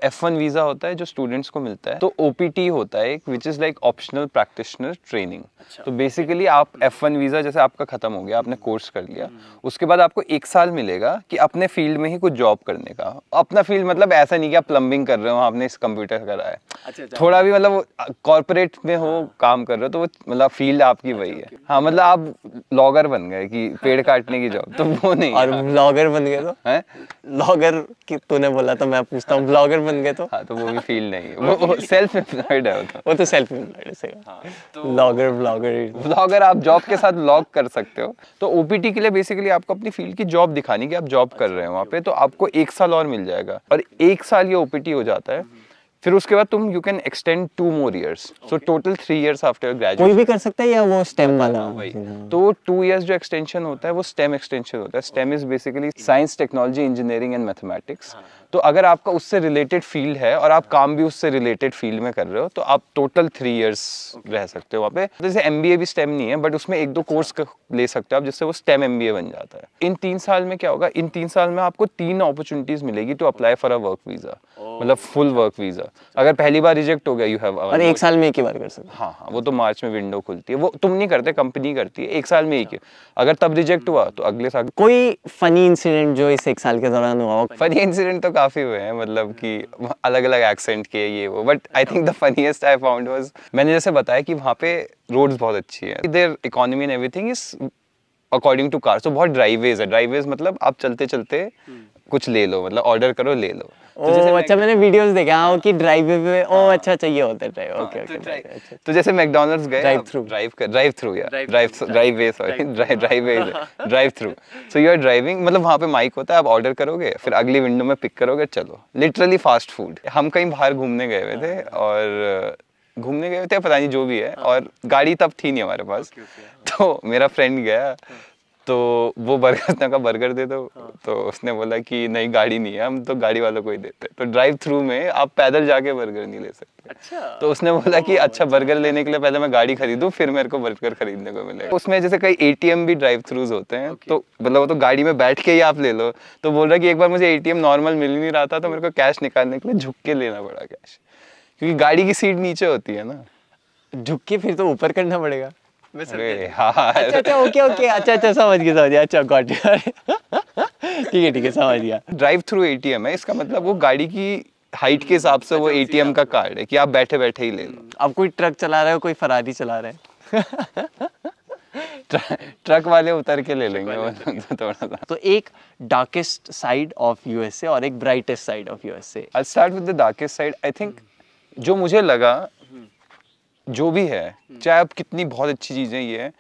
F1 वीजा होता है जो स्टूडेंट्स को मिलता है, तो OPT होता है एक, which is like optional practitioner training. तो बेसिकली आप F1 वीजा, जैसे आपका खत्म हो गया, आपने कोर्स कर लिया, उसके बाद आपको 1 साल मिलेगा कि अपने फील्ड में ही कुछ जॉब करने का। अपना फील्ड मतलब ऐसा नहीं कि आप प्लम्बिंग कर रहे हो, आपने इस कंप्यूटर करा है, थोड़ा भी मतलब कॉर्पोरेट में हो काम कर रहे हो, तो वो मतलब फील्ड आपकी वही है। हाँ, मतलब आप लॉगर बन गए कि पेड़ काटने की जॉब, तो वो नहीं। और ब्लॉगर बन गए तो है, लॉगर की तूने बोला तो मैं पूछता हूँ, ब्लॉगर बन गए तो? हाँ, तो वो भी फील्ड नहीं है, वो सेल्फ एम्प्लॉयड है, वो तो सेल्फ एम्प्लॉयड है, सही। लॉगर ब्लॉगर आप जॉब के साथ ब्लॉग कर सकते हो। तो OPT के लिए बेसिकली आपको अपनी फील्ड की जॉब दिखानी कि आप जॉब कर रहे हो वहाँ पे, तो आपको 1 साल और मिल जाएगा, और 1 साल ये OPT हो जाता है। फिर उसके बाद तुम you can extend 2 more years, so total 3 years after graduation. कोई भी कर सकता है या वो स्टेम वाला? तो 2 years जो एक्सटेंशन होता है वो स्टेम एक्सटेंशन होता है। Stem is basically science, technology, engineering and mathematics. तो अगर आपका उससे रिलेटेड फील्ड है और आप काम भी उससे रिलेटेड फील्ड में कर रहे हो तो आप टोटल 3 इयर्स रह सकते हो वहाँ पे। जैसे एमबीए भी स्टेम नहीं है बट उसमें 1-2 कोर्स ले सकते हो आप जिससे वो स्टेम एमबीए बन जाता है। इन 3 साल में क्या होगा, इन 3 साल में आपको 3 अपॉर्चुनिटीज मिलेगी to apply for a work visa, मतलब फुल वर्क वीजा। अगर पहली बार रिजेक्ट हो गया यू हैव, और 1 साल में एक ही बार कर सकते हैं। हाँ, वो तो मार्च में विंडो खुलती है, वो तुम नहीं करते, कंपनी करती है, 1 साल में एक है। अगर तब रिजेक्ट हुआ तो अगले साल। कोई फनी इंसिडेंट जो इस 1 साल के दौरान हुआ हो? फनी इंसिडेंट तो काफी हुए हैं, मतलब कि अलग अलग एक्सेंट के ये वो, but I think the funniest I found was, मैंने जैसे बताया कि वहाँ पे रोड्स बहुत अच्छी है, their economy and everything is according to car, तो बहुत ड्राइवेज है। ड्राइवेज मतलब आप चलते चलते कुछ ले लो, मतलब ऑर्डर करो ले लो। तो अच्छा, मैंने वीडियोस देखा हाँ कि ड्राइवे पे, ओ अच्छा अच्छा ये होता है ड्राइव, ओके ओके। तो जैसे मैकडॉनल्ड्स गए, drive through so you are driving, मतलब वहाँ पे माइक होता है, आप ऑर्डर करोगे फिर अगली विंडो में पिक करोगे, चलो लिटरली फास्ट फूड। हम कहीं बाहर घूमने गए हुए थे और घूमने गए थे पता नहीं जो भी है, और गाड़ी तब थी नहीं हमारे पास, तो मेरा फ्रेंड गया तो वो बर्गर का बर्गर दे दो, तो उसने बोला कि नहीं गाड़ी नहीं है, हम तो गाड़ी वालों को ही देते, तो ड्राइव थ्रू में आप पैदल जाके बर्गर नहीं ले सकते। अच्छा। तो उसने बोला कि अच्छा बर्गर लेने के लिए पहले मैं गाड़ी खरीदूं फिर मेरे को बर्गर खरीदने को मिलेगा। उसमें जैसे कई एटीएम भी ड्राइव थ्रूज होते हैं, तो मतलब वो तो गाड़ी में बैठ के ही आप ले लो। तो बोल रहा कि एक बार मुझे एटीएम नॉर्मल मिल नहीं रहा था तो मेरे को कैश निकालने के लिए झुक के लेना पड़ा कैश, क्योंकि गाड़ी की सीट नीचे होती है ना। झुक के फिर तो ऊपर करना पड़ेगा। अरे हाँ, अच्छा अच्छा ओके ओके, अच्छा अच्छा समझ गया, अच्छा गॉट ठीक है समझ गया। ड्राइव थ्रू एटीएम है, इसका मतलब वो गाड़ी की हाइट के हिसाब से वो एटीएम का कार्ड है कि आप बैठे बैठे ही ले लो। अब कोई ट्रक चला रहा है, कोई फरारी चला रहा है ट्रक वाले उतर के ले लेंगे वो थोड़ा सा। तो एक डार्केस्ट साइड ऑफ यूएसए और एक brightest side of USA. I start with the darkest side. I think जो मुझे लगा, जो भी है, चाहे आप कितनी बहुत अच्छी चीजें ये है,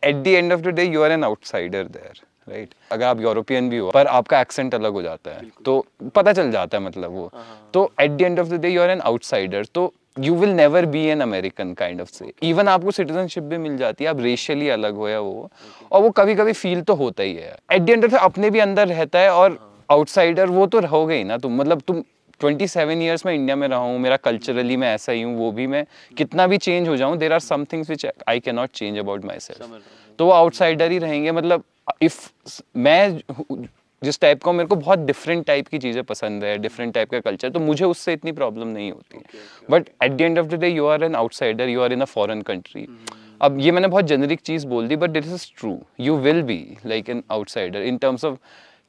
at the end of the day you are an outsider there, right. अगर आप यूरोपियन भी हो पर आपका एक्सेंट अलग हो जाता है तो पता चल जाता है, मतलब वो, तो at the end of the day you are an outsider, तो you will never be an American kind of say. Even आपको सिटीजनशिप भी मिल जाती है, आप रेशियली अलग हो या वो, और वो कभी कभी फील तो होता ही है। At the end of the अपने भी अंदर रहता है, और आउटसाइडर वो तो रहोगे ही ना तुम, मतलब तुम 27 ईयर्स में इंडिया में रहा हूँ, मेरा कल्चरली मैं ऐसा ही हूँ, वो भी मैं कितना भी चेंज हो जाऊँ, there are some things which I can not change about myself, तो वो आउटसाइडर ही रहेंगे। मतलब इफ मैं जिस टाइप का हूँ, मेरे को बहुत डिफरेंट टाइप की चीज़ें पसंद है, डिफरेंट टाइप का कल्चर, तो मुझे उससे इतनी प्रॉब्लम नहीं होती। But at the end of the day you are an outsider, you are in a foreign country. अब ये मैंने बहुत जेनरिक चीज़ बोल दी, but this is true, you will be like an outsider in terms of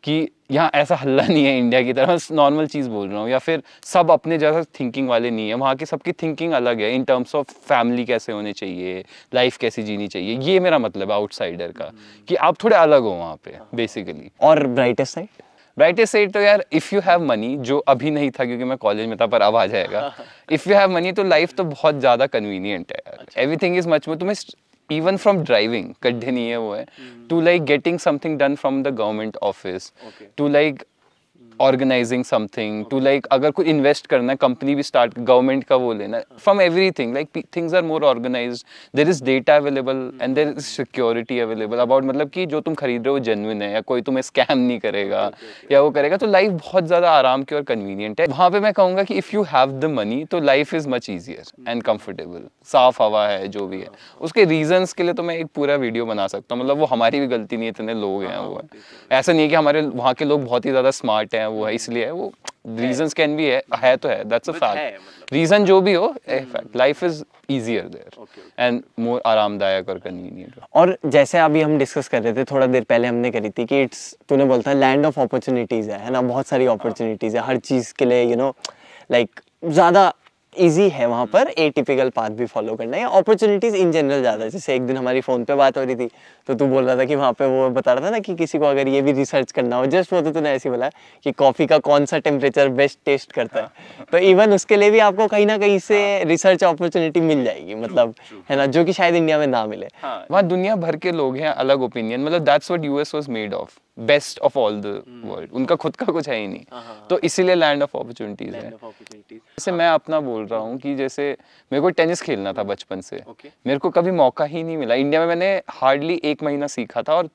कि यहाँ ऐसा हल्ला नहीं है इंडिया की तरह, नॉर्मल चीज़ बोल रहा हूँ, या फिर सब अपने जैसा थिंकिंग वाले नहीं है, वहाँ की सबकी थिंकिंग अलग है इन टर्म्स ऑफ फैमिली कैसे होने चाहिए, लाइफ कैसी जीनी चाहिए, ये मेरा मतलब है आउटसाइडर का, कि आप थोड़े अलग हो वहाँ पे बेसिकली। और ब्राइटेस्ट साइड? ब्राइटेस्ट साइड तो यार, इफ़ यू हैव मनी, जो अभी नहीं था क्योंकि मैं कॉलेज में था पर अब आ जाएगा, इफ़ यू हैव मनी तो लाइफ तो बहुत ज़्यादा कन्वीनियंट है यार, एवरीथिंग इज मच मोर, तुम्हें even from driving गड्ढे नहीं है वो है, to like getting something done from the government office, to like organizing something, to like अगर कुछ इन्वेस्ट करना है, कंपनी भी स्टार्ट, गवर्नमेंट का वो लेना, from everything like things are more organized, there is data available and there is security available about, मतलब कि जो तुम खरीद रहे हो जेन्युइन है, या कोई तुम्हें स्कैम नहीं करेगा या वो करेगा, तो लाइफ बहुत ज़्यादा आराम की और कन्वीनियंट है वहाँ पे। मैं कहूँगा कि if you have the money तो life is much easier and comfortable, साफ हवा है, जो भी है, उसके रीजंस के लिए तो मैं एक पूरा वीडियो बना सकता हूँ, मतलब वो हमारी भी गलती नहीं है, इतने लोग हैं वो है, ऐसा नहीं है कि हमारे वहाँ के लोग बहुत ही ज़्यादा स्मार्ट हैं वो है इसलिए है, वो रीजंस कैन बी है तो है, दैट्स अ फैक्ट, रीजन जो भी हो, fact, life is easier there and more आरामदायक और कन्वीनियंट। और जैसे अभी हम डिस्कस कर रहे थे, थोड़ा देर पहले हमने करी थी कि इट्स, तूने बोलता है लैंड ऑफ अपॉर्चुनिटीज है ना, बहुत सारी अपॉर्चुनिटीज है हर चीज़ के लिए, यू नो लाइक ज़्यादा इजी है वहाँ पर ए टिपिकल पाथ भी फॉलो करना, या अपॉर्चुनिटीज़ इन जनरल ज़्यादा। जैसे एक दिन हमारी फ़ोन पे बात हो रही थी तो तू बोल रहा था कि वहाँ पे वो बता रहा था ना कि किसी को अगर ये भी रिसर्च करना हो, जस्ट वो तो तूने ऐसे बोला कि कॉफ़ी का कौन सा टेम्परेचर बेस्ट टेस्ट करता है, तो इवन उसके लिए भी आपको कहीं ना कहीं से रिसर्च अपॉर्चुनिटी मिल जाएगी, मतलब है ना, जो कि शायद इंडिया में ना मिले। वहाँ दुनिया भर के लोग हैं, अलग ओपिनियन, मतलब that's what US was made of, best of all the world, उनका खुद का कुछ है ही नहीं, तो इसीलिए लैंड ऑफ अपॉर्चुनिटीज है। जैसे मैं अपना बोल रहा हूँ कि जैसे मेरे को टेनिस खेलना था बचपन से, मेरे को कभी मौका ही नहीं मिला इंडिया में, मैंने हार्डली 1 महीना सीखा था और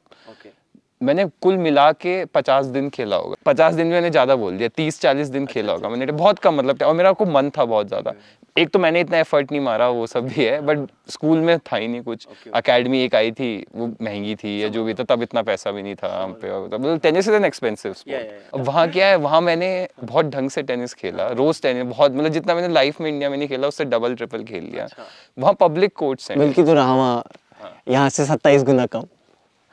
मैंने कुल मिला के 50 दिन खेला होगा। 50 दिन में मैंने ज़्यादा बोल दिया, 30-40 दिन खेला होगा मैंने, बहुत कम मतलब। और मेरा को मन था बहुत ज़्यादा। एक तो मैंने इतना एफर्ट नहीं मारा, वो सब भी है, बट स्कूल में था ही नहीं कुछ। अकेडमी एक आई थी, वो महंगी थी या जो भी था, तब इतना पैसा भी नहीं था हम पे। मतलब tennis is an expensive sport. अब वहाँ क्या है, वहाँ मैंने बहुत ढंग से टेनिस खेला, रोज टेनिस बहुत, मतलब जितना मैंने लाइफ में इंडिया में नहीं खेला उससे डबल ट्रिपल खेल लिया। वहाँ पब्लिक कोर्ट्स हैं, बल्कि तो रहा वहाँ यहाँ से 27 गुना कम।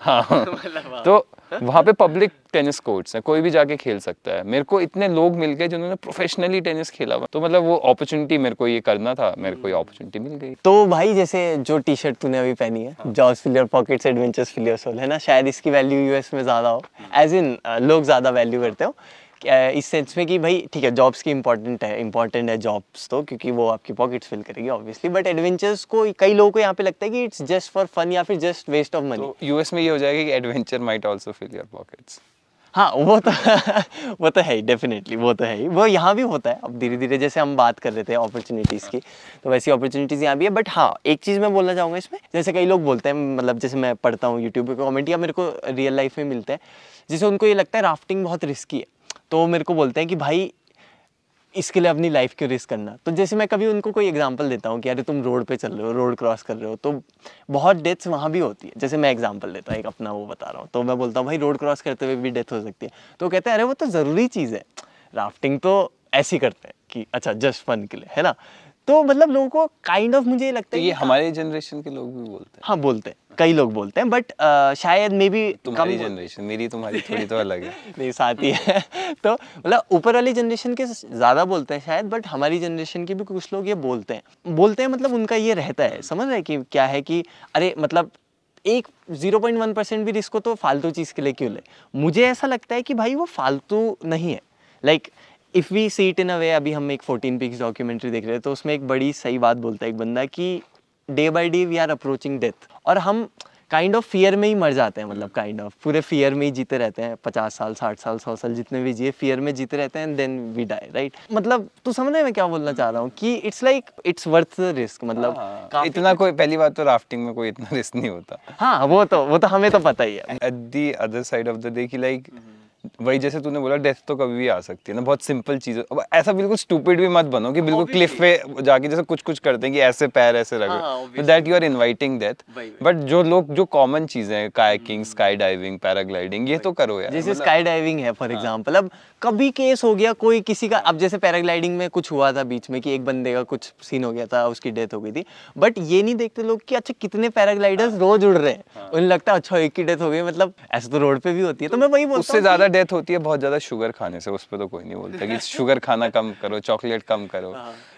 हाँ तो वहाँ पे पब्लिक टेनिस कोर्ट्स हैं, कोई भी जाके खेल सकता है। मेरे को इतने लोग मिल गए जिन्होंने प्रोफेशनली टेनिस खेला हुआ, तो मतलब वो अपॉर्चुनिटी मेरे को ये करना था, मेरे को ये अपॉर्चुनिटी मिल गई। तो भाई जैसे जो टी शर्ट तूने अभी पहनी है, jobs fill your pockets adventures fill your soul, है ना, शायद इसकी वैल्यू यूएस में ज़्यादा हो, एज इन लोग ज़्यादा वैल्यू करते हो इस सेंस में कि भाई ठीक है जॉब्स की इंपॉर्टेंट है जॉब्स तो, क्योंकि वो आपकी पॉकेट्स फिल करेगी ऑब्वियसली, बट एडवेंचर्स को कई लोगों को यहाँ पे लगता है कि इट्स जस्ट फॉर फन या फिर जस्ट वेस्ट ऑफ मनी। तो यूएस में ये हो जाएगा कि adventure might also fill your pockets. हाँ वो तो वो तो है ही, डेफिनेटली वो तो है ही, वो यहाँ भी होता है। अब धीरे धीरे जैसे हम बात कर रहे थे अपॉर्चुनिटीज़ की, तो वैसी अपॉर्चुनिटीज़ यहाँ भी है। बट हाँ एक चीज़ मैं बोलना चाहूँगा इसमें, जैसे कई लोग बोलते हैं, मतलब जैसे मैं पढ़ता हूँ यूट्यूब पे कमेंट या मेरे को रियल लाइफ में मिलते हैं, जिससे उनको ये लगता है राफ्टिंग बहुत रिस्की है, तो मेरे को बोलते हैं कि भाई इसके लिए अपनी लाइफ क्यों रिस्क करना। तो जैसे मैं कभी उनको कोई एग्जांपल देता हूँ कि अरे तुम रोड पे चल रहे हो, रोड क्रॉस कर रहे हो, तो बहुत डेथ्स वहाँ भी होती है। जैसे मैं एग्जांपल देता हूँ, एक अपना वो बता रहा हूँ, तो मैं बोलता हूँ भाई रोड क्रॉस करते हुए भी डेथ हो सकती है, तो कहते हैं अरे वो तो ज़रूरी चीज़ है, राफ्टिंग तो ऐसे ही करते हैं कि अच्छा जस्ट फन के लिए, है ना। तो मतलब लोगों को काइंड ऑफ मुझे लगता है ये हमारे जनरेशन के लोग भी बोलते हैं। हाँ बोलते हैं, कई लोग बोलते हैं, बट शायद मे बी तुम्हारी जनरेशन, मेरी तुम्हारी थोड़ी तो अलग है। नहीं साथ ही है तो मतलब ऊपर वाली जनरेशन के ज़्यादा बोलते हैं शायद, बट हमारी जनरेशन के भी कुछ लोग ये बोलते हैं, मतलब उनका ये रहता है, समझ रहे हैं कि क्या है कि अरे मतलब एक 0.1% भी रिस्क हो तो फालतू चीज़ के लिए क्यों ले। मुझे ऐसा लगता है कि भाई वो फालतू नहीं है। Like if we see it in a way, अभी हम एक 14 पीक्स डॉक्यूमेंट्री देख रहे हैं, तो उसमें एक बड़ी सही बात बोलता है एक बंदा कि day by day we are approaching death, और हम काइंड ऑफ फियर में ही मर जाते हैं, मतलब काइंड ऑफ पूरे फियर में ही जीते रहते हैं, 50 साल 60 साल 100 साल जितने भी जिए फियर में जीते रहते हैं, and then we die, right. मतलब तू समझ रहे मैं क्या बोलना चाह रहा हूँ कि it's like it's worth the risk, मतलब इतना कोई, पहली बात तो राफ्टिंग में कोई इतना रिस्क नहीं होता। हाँ वो तो हमें तो पता ही है। At the other side of the day कि लाइक वही जैसे तूने बोला डेथ तो कभी भी आ सकती है ना, बहुत सिंपल चीज़ है। अब ऐसा बिल्कुल स्टूपिड भी मत बनो कि बिल्कुल क्लिफ पे जाके जैसे कुछ कुछ करते हैं कि ऐसे पैर ऐसे रगड़ो, तो that you are inviting death. But जो लोग जो कॉमन चीज़ें हैं, कायाकिंग, स्काई डाइविंग, पैराग्लाइडिंग, ये तो करो यार। जैसे स्काई डाइविंग है फॉर एग्जांपल, अब कभी केस हो गया कोई किसी का, अब जैसे पैराग्लाइडिंग में कुछ हुआ था बीच में कि एक बंदे का कुछ सीन हो गया था, उसकी डेथ हो गई थी, बट ये नहीं देखते लोग कि अच्छा कितने पैराग्लाइडर्स रोज उड़ रहे हैं, उन्हें लगता है अच्छा एक की डेथ हो गई, मतलब ऐसे तो रोड पे भी होती है। तो मैं वही बोलता हूँ उससे ज़्यादा डेथ होती है बहुत ज़्यादा शुगर खाने से, उस पर तो कोई नहीं बोलता कि शुगर खाना कम करो, चॉकलेट कम करो।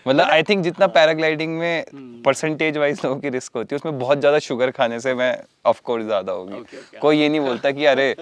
मतलब आई थिंक जितना पैराग्लाइडिंग में परसेंटेज वाइज लोगों की रिस्क होती है, उसमें बहुत ज़्यादा शुगर खाने से मैं ऑफ कोर्स ज़्यादा होगी। कोई ये नहीं बोलता कि अरे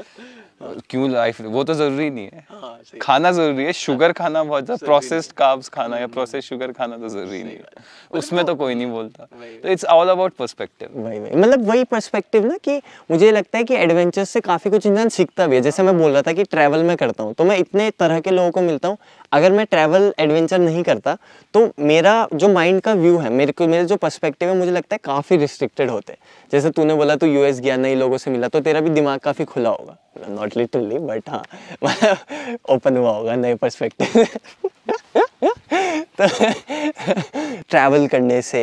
क्यों लाइफ, वो तो ज़रूरी नहीं है। खाना ज़रूरी है, शुगर खाना बहुत ज़्यादा, प्रोसेस्ड कार्ब्स खाना या प्रोसेस्ड शुगर खाना तो ज़रूरी नहीं है, उसमें तो कोई नहीं बोलता। तो इट्स ऑल अबाउट पर्सपेक्टिव। वही मतलब वही पर्सपेक्टिव ना, कि मुझे लगता है कि एडवेंचर्स से काफ़ी कुछ इंसान सीखता भी है। जैसे मैं बोल रहा था कि ट्रैवल में करता हूँ, तो मैं इतने तरह के लोगों को मिलता हूँ। अगर मैं ट्रैवल एडवेंचर नहीं करता तो मेरा जो माइंड का व्यू है, मेरे जो पर्सपेक्टिव है, मुझे लगता है काफ़ी रिस्ट्रिक्टेड होते हैं। जैसे तूने बोला तू यूएस गया, नए लोगों से मिला, तो तेरा भी दिमाग काफ़ी खुला होगा, नॉट लिटरली बट हाँ मतलब ओपन हुआ होगा नए पर्सपेक्टिव तो ट्रैवल करने से,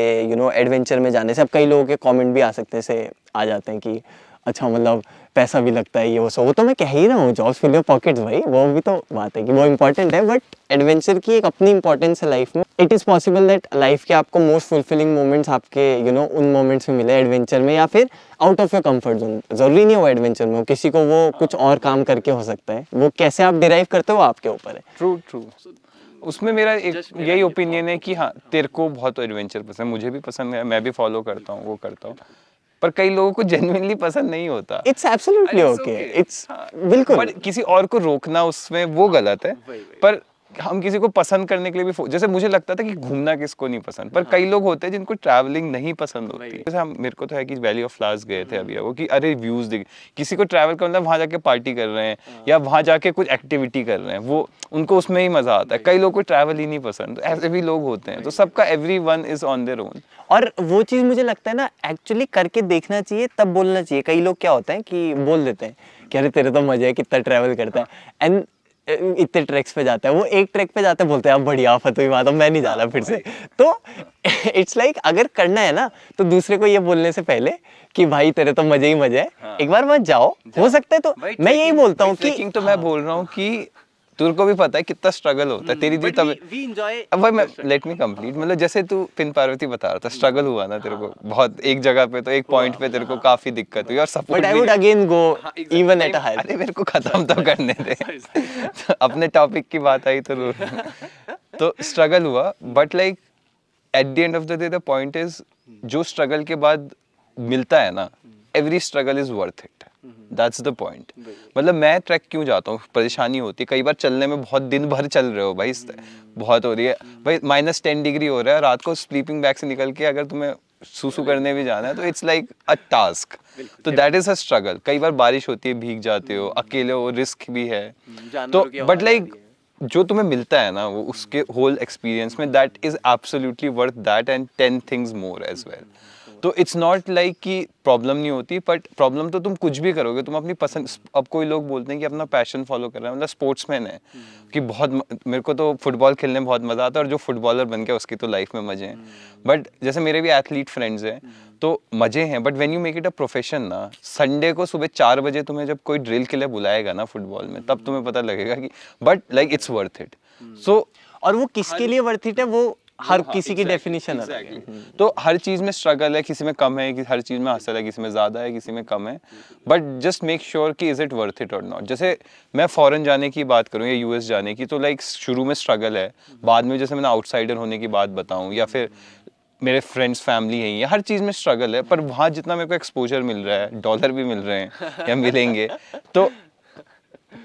एडवेंचर में जाने से, अब कई लोगों के कमेंट भी आ सकते से आ जाते हैं कि अच्छा मतलब पैसा भी लगता है, ये वो तो मैं कह ही रहा हूँ, जॉब्स फिल योर पॉकेट्स भाई, वो भी तो बात है कि वो इम्पॉर्टेंट है, बट एडवेंचर की एक अपनी इंपॉर्टेंस है लाइफ में। It is possible that life के आपको मोस्ट फुलफिलिंग मोमेंट्स आपके उन मोमेंट्स में मिले एडवेंचर में, या फिर out of your comfort zone. ज़रूरी नहीं हो एडवेंचर में, किसी को वो कुछ और काम करके हो सकता है, वो कैसे आप डिराइव करते हो आपके ऊपर है। ट्रू। उसमें मेरा एक यही ओपिनियन है कि हाँ तेरे को बहुत एडवेंचर पसंद, मुझे भी पसंद है, मैं भी फॉलो करता हूँ, वो करता हूँ, पर कई लोगों को जेन्युइनली पसंद नहीं होता। इट्स एब्सोल्युटली ओके, इट्स बिल्कुल, बट किसी और को रोकना उसमें वो गलत है। पर हम किसी को पसंद करने के लिए भी, जैसे मुझे लगता था कि घूमना किसको नहीं पसंद, पर कई लोग होते हैं जिनको ट्रैवलिंग नहीं पसंद होती। जैसे हम, मेरे को तो है कि वैली ऑफ फ्लावर्स गए थे अभी, वो कि अरे व्यूज दिख, किसी को ट्रैवल करना वहाँ जाके पार्टी कर रहे हैं या वहाँ जाके कुछ एक्टिविटी कर रहे हैं, वो उनको उसमें ही मजा आता है। कई लोग को ट्रैवल ही नहीं पसंद, ऐसे भी लोग होते हैं। तो सबका everyone is on their own. और वो चीज़ मुझे लगता है ना, एक्चुअली करके देखना चाहिए तब बोलना चाहिए। कई लोग क्या होता है कि बोल देते हैं कि अरे तेरे तो मजे है, कितना ट्रैवल करता है, एंड इतने ट्रैक्स पे जाता है, वो एक ट्रैक पे जाते बोलते हैं अब बड़ी आफत हुई वहां, तो मैं नहीं जा रहा फिर से। तो इट्स लाइक अगर करना है ना तो दूसरे को ये बोलने से पहले कि भाई तेरे तो मजे ही मजे है, एक बार मत जाओ, हो सकता है। तो मैं यही बोलता हूँ कि तो मैं बोल रहा हूँ कि तुझे को भी पता है कितना स्ट्रगल होता है तेरी तब। अब भाई मैं लेट मी कंप्लीट, मतलब जैसे तू पिन पार्वती बता रहा था, स्ट्रगल हुआ ना तेरे को बहुत, एक जगह पे तो एक पॉइंट पे तेरे को काफी दिक्कत हुई और support. But I would again go even at a higher. अरे मेरे को खत्म तो करने दे अपने टॉपिक की बात आई तो स्ट्रगल हुआ, but like eight the end of the day the point is, जो स्ट्रगल के बाद मिलता है ना, every struggle is worth it, that's the point. मतलब मैं ट्रैक क्यों जाता हूँ, परेशानी होती है कई बार चलने में, बहुत दिन भर चल रहे हो भाई, बहुत हो रही है भाई, -10 डिग्री हो रहा है रात को, स्लीपिंग बैग से निकल के अगर तुम्हें सुसु करने भी जाना है तो इट्स लाइक अ टास्क, तो दैट इज अ स्ट्रगल। कई बार बारिश होती है, भीग जाते हो, अकेले हो, रिस्क भी है, तो बट लाइक जो तुम्हें मिलता है ना वो उसके होल एक्सपीरियंस में, that is absolutely worth that and 10 things more as well. तो इट्स नॉट लाइक कि प्रॉब्लम नहीं होती, बट प्रॉब्लम तो तुम कुछ भी करोगे, तुम अपनी पसंद, अब कोई लोग बोलते हैं कि अपना पैशन फॉलो कर रहा है, मतलब स्पोर्ट्समैन है कि बहुत, मेरे को तो फुटबॉल खेलने में बहुत मज़ा आता है और जो फुटबॉलर बन गया उसकी तो लाइफ में मज़े हैं, बट जैसे मेरे भी एथलीट फ्रेंड्स हैं तो मज़े हैं, but when you make it a profession ना, संडे को सुबह 4 बजे तुम्हें जब कोई ड्रिल के लिए बुलाएगा ना फुटबॉल में, तब तुम्हें पता लगेगा कि but like it's worth it. So और वो किसके लिए वर्थ इट है, वो हर किसी की डेफिनेशन अलग है। तो हर चीज में स्ट्रगल है, किसी में कम है, हर चीज में हासिल है, किसी में ज्यादा है, किसी में कम है, बट जस्ट मेक श्योर कि इज इट वर्थ इट और नॉट। जैसे मैं फॉरेन जाने की बात करूँ या यूएस जाने की, तो लाइक शुरू में स्ट्रगल है, बाद में जैसे मैंने आउटसाइडर होने की बात बताऊँ, या फिर मेरे फ्रेंड्स फैमिली है, या हर चीज में स्ट्रगल है, पर वहाँ जितना मेरे को एक्सपोजर मिल रहा है, डॉलर भी मिल रहे हैं या मिलेंगे, तो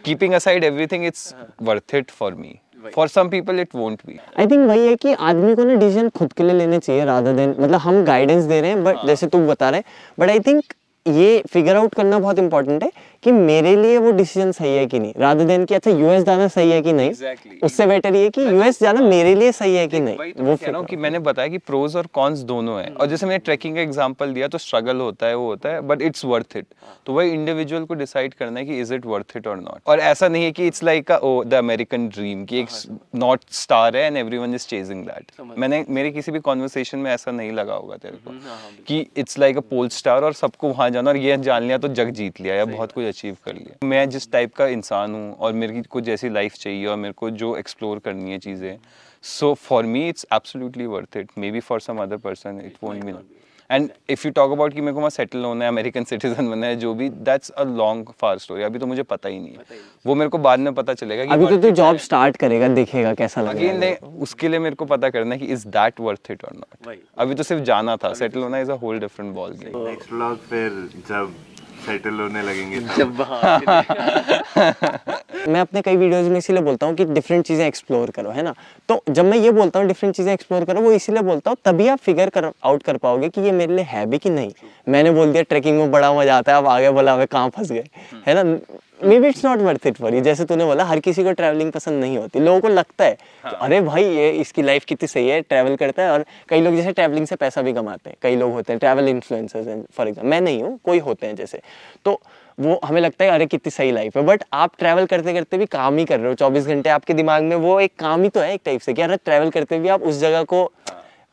keeping aside everything, it's worth it for me. For some people it won't be. I think वही है कि आदमी को ना डिसीजन खुद के लिए लेने चाहिए, रादर देन, मतलब हम गाइडेंस दे रहे हैं बट जैसे तुम बता रहे हैं, बट आई थिंक ये फिगर आउट करना बहुत इंपॉर्टेंट है कि मेरे लिए वो डिसीजन सही है कि नहीं, रादर देन कि अच्छा यूएस जाना सही है कि नहीं। उससे बेटर ये कि यूएस जाना मेरे लिए सही है कि नहीं। वो कह रहा हूँ कि मैंने बताया कि प्रोज और कॉन्स दोनों हैं, और जैसे मैंने ट्रैकिंग का एग्जांपल दिया, तो स्ट्रगल होता है, वो होता है, बट इट्स वर्थ इट। तो वही इंडिविजुअल को डिसाइड करना है कि इज इट वर्थ इट और नॉट। और ऐसा नहीं है कि it's like the American dream कि एक नॉर्थ स्टार है and everyone is chasing that. मैंने मेरे किसी भी कॉन्वर्सेशन में ऐसा नहीं लगा होगा तेरे को कि it's like a pole star और सबको वहां जाना और ये जान लिया तो जग जीत लिया या बहुत कुछ अचीव कर लिया। मैं जिस टाइप का इंसान हूँ और मेरे को जैसी लाइफ चाहिए और मेरे को जो एक्सप्लोर करनी है चीज़ें, so for me it's absolutely worth it. Maybe for some other person it won't be. And if you talk about कि मेरे को वहाँ सेटल होना है, अमेरिकन सिटीजन बनना है, जो भी, that's a long far story. अभी तो मुझे पता ही नहीं है, वो मेरे को बाद में पता चलेगा कि अभी तो तू जॉब स्टार्ट करेगा, देखेगा कैसा लगेगा। अगेन उसके लिए मेरे को पता करना है कि इज दैट वर्थ इट और नॉट। अभी तो सिर्फ जाना था, सेटल होना is a whole different ball game. Next vlog फिर जब सेटल होने लगेंगे जब मैं अपने कई वीडियोस में इसीलिए बोलता हूँ कि डिफरेंट चीज़ें एक्सप्लोर करो, है ना। तो जब मैं ये बोलता हूँ डिफरेंट चीज़ें एक्सप्लोर करो, वो इसीलिए बोलता हूँ तभी आप फिगर आउट कर पाओगे कि ये मेरे लिए है भी कि नहीं। मैंने बोल दिया ट्रैकिंग में बड़ा मजा आता है, अब आगे बोला हमें कहाँ फंस गए, है ना। May be it's not worth it for you. जैसे तूने बोला हर किसी को ट्रैवलिंग पसंद नहीं होती, लोगों को लगता है कि अरे भाई ये इसकी लाइफ कितनी सही है, ट्रैवल करता है। और कई लोग जैसे ट्रैवलिंग से पैसा भी कमाते हैं, कई लोग होते हैं ट्रैवल इन्फ्लुएंसर्स फॉर एग्जाम्पल, मैं नहीं हूँ, कोई होते हैं जैसे, तो वो हमें लगता है अरे कितनी सही लाइफ है, बट आप ट्रैवल करते करते भी काम ही कर रहे हो 24 घंटे। आपके दिमाग में वो एक काम ही तो है एक टाइप से कि अरे ट्रैवल करते भी आप उस जगह को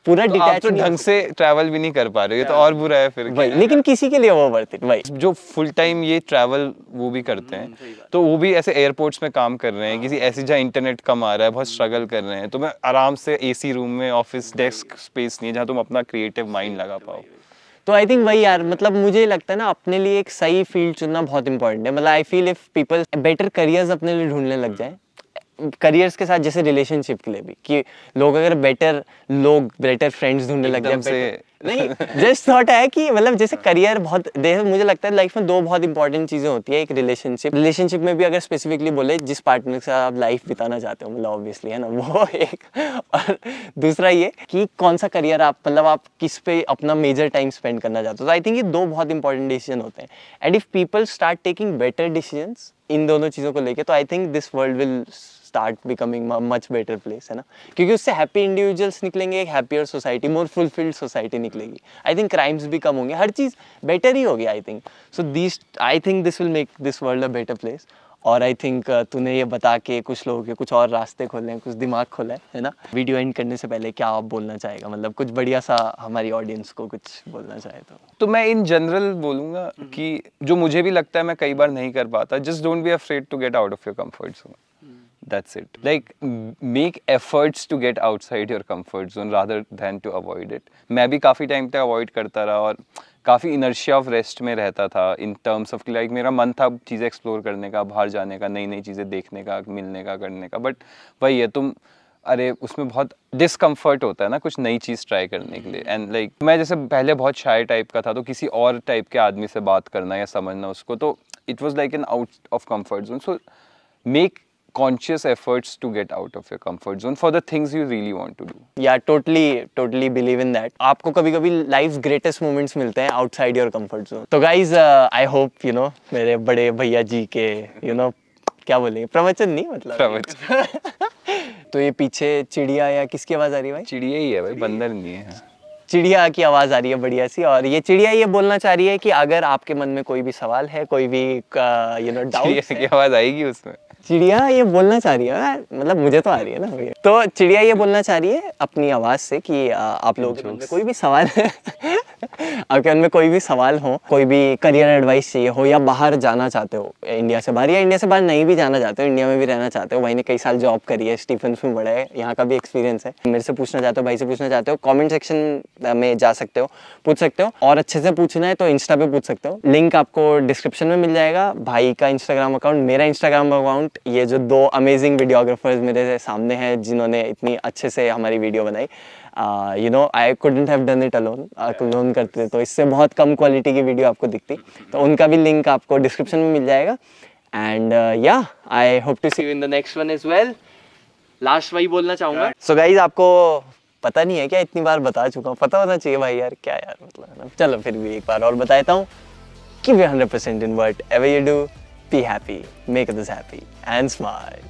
पूरा डिटैच तो ढंग से ट्रैवल भी नहीं कर पा रहे हो, ये तो और बुरा है फिर। भाई लेकिन किसी के लिए वो वर्थ इट भाई। जो फुल टाइम ये ट्रैवल वो भी करते हैं, तो वो भी ऐसे एयरपोर्ट्स में काम कर रहे हैं, किसी ऐसी जगह इंटरनेट कम आ रहा है, बहुत स्ट्रगल कर रहे हैं, तो मैं आराम से एसी रूम में, ऑफिस डेस्क स्पेस नहीं है जहाँ तुम अपना क्रिएटिव माइंड लगा पाओ। तो आई थिंक वही यार, मतलब मुझे लगता है ना अपने लिए एक सही फील्ड चुनना बहुत इंपॉर्टेंट है। मतलब I feel if people better careers अपने लिए ढूंढने लग जाए, करियर्स के साथ जैसे रिलेशनशिप के लिए भी, कि लोग अगर बेटर फ्रेंड्स ढूंढने लग जाए, नहीं जस्ट थॉट है कि मतलब जैसे करियर बहुत मुझे लगता है लाइफ में दो बहुत इंपॉर्टेंट चीजें होती है। एक रिलेशनशिप में भी अगर स्पेसिफिकली बोले जिस पार्टनर के साथ आप लाइफ बिताना चाहते हो, मतलब ऑब्वियसली, है ना, वो एक। और दूसरा ये कि कौन सा करियर आप, मतलब आप किस पे अपना मेजर टाइम स्पेंड करना चाहते हो। तो आई थिंक ये दो बहुत इंपॉर्टेंट डिसीजन होते हैं। And if people start taking better decisions in दोनों चीज़ों को लेके, तो I think this world will start becoming much better place, है ना। क्योंकि उससे हैप्पी इंडिविजुअल्स निकलेंगे, एक हैप्पियर सोसाइटी, मोर फुलफिल्ड सोसाइटी निकलेगी, आई थिंक क्राइम्स भी कम होंगे, हर चीज़ बेटर ही होगी I think. So I think this will make this world a better place. और आई थिंक तूने ये बता के कुछ लोगों के कुछ और रास्ते खोले हैं, कुछ दिमाग खोला है ना। वीडियो एंड करने से पहले क्या आप बोलना चाहेगा, मतलब कुछ बढ़िया सा हमारी ऑडियंस को कुछ बोलना चाहे तो मैं इन जनरल बोलूँगा कि जो मुझे भी लगता है मैं कई बार नहीं कर पाता, just don't be afraid to get out of your comfort zone, that's it. Like make efforts to get outside your comfort zone rather than to avoid it. मैं भी काफ़ी टाइम तक अवॉइड करता रहा और काफ़ी इनर्शिया ऑफ रेस्ट में रहता था इन टर्म्स ऑफ लाइक मेरा मन था चीज़ें एक्सप्लोर करने का, बाहर जाने का, नई नई चीज़ें देखने का, मिलने का, करने का, बट वही है तुम अरे उसमें बहुत डिस्कम्फर्ट होता है ना कुछ नई चीज़ ट्राई करने के लिए। एंड लाइक मैं जैसे पहले बहुत शाय टाइप का था, तो किसी और टाइप के आदमी से बात करना या समझना उसको, तो it was like an out of comfort zone. So make conscious efforts to get out of your comfort zone for the things you really want to do. Yeah, totally believe in that. आपको कभी-कभी life greatest moments मिलते हैं outside your comfort zone. तो guys I hope मेरे बड़े भैया जी के क्या बोलेंगे, प्रवचन नहीं मतलब प्रवचन तो ये पीछे चिड़िया या किसकी आवाज आ रही है भाई? चिड़िया ही है भाई, बंदर नहीं है। चिड़िया की आवाज़ आ रही है बढ़िया सी, और ये चिड़िया ये बोलना चाह रही है कि अगर आपके मन में कोई भी सवाल है, कोई भी डाउट की आवाज़ आएगी उसमें। चिड़िया ये बोलना चाह रही है, मतलब मुझे तो आ रही है ना भैया। तो चिड़िया ये बोलना चाह रही है अपनी आवाज़ से कि आप लोगों के मन में कोई भी सवाल है आपके मन में कोई भी सवाल हो, कोई भी करियर एडवाइस चाहिए हो, या बाहर जाना चाहते हो इंडिया से बाहर, या इंडिया से बाहर नहीं भी जाना चाहते हो, इंडिया में भी रहना चाहते हो, भाई ने कई साल जॉब करी है, स्टीफेंस में बड़ा है, यहाँ का भी एक्सपीरियंस है, मेरे से पूछना चाहते हो, भाई से पूछना चाहते हो, कमेंट सेक्शन में जा सकते हो, पूछ सकते हो, और अच्छे से पूछना है तो इंस्टा पे पूछ सकते हो, लिंक आपको डिस्क्रिप्शन में मिल जाएगा। भाई का इंस्टाग्राम अकाउंट, मेरा इंस्टाग्राम अकाउंट, ये जो दो अमेजिंग वीडियोग्राफर्स मेरे सामने हैं जिन्होंने इतनी अच्छे से हमारी वीडियो बनाई, I couldn't have done it alone करते तो इससे बहुत कम क्वालिटी की वीडियो आपको दिखती, तो उनका भी लिंक आपको डिस्क्रिप्शन में मिल जाएगा। एंड या I hope to see you in the next one as well. Last वही बोलना चाहूँगा, सो गाइज आपको पता नहीं है क्या, इतनी बार बता चुका हूँ, पता होना चाहिए भाई यार, क्या यार मतलब, चलो फिर भी एक बार और बता देता हूँ, give 100% in whatever you do, be happy, make others happy and smile.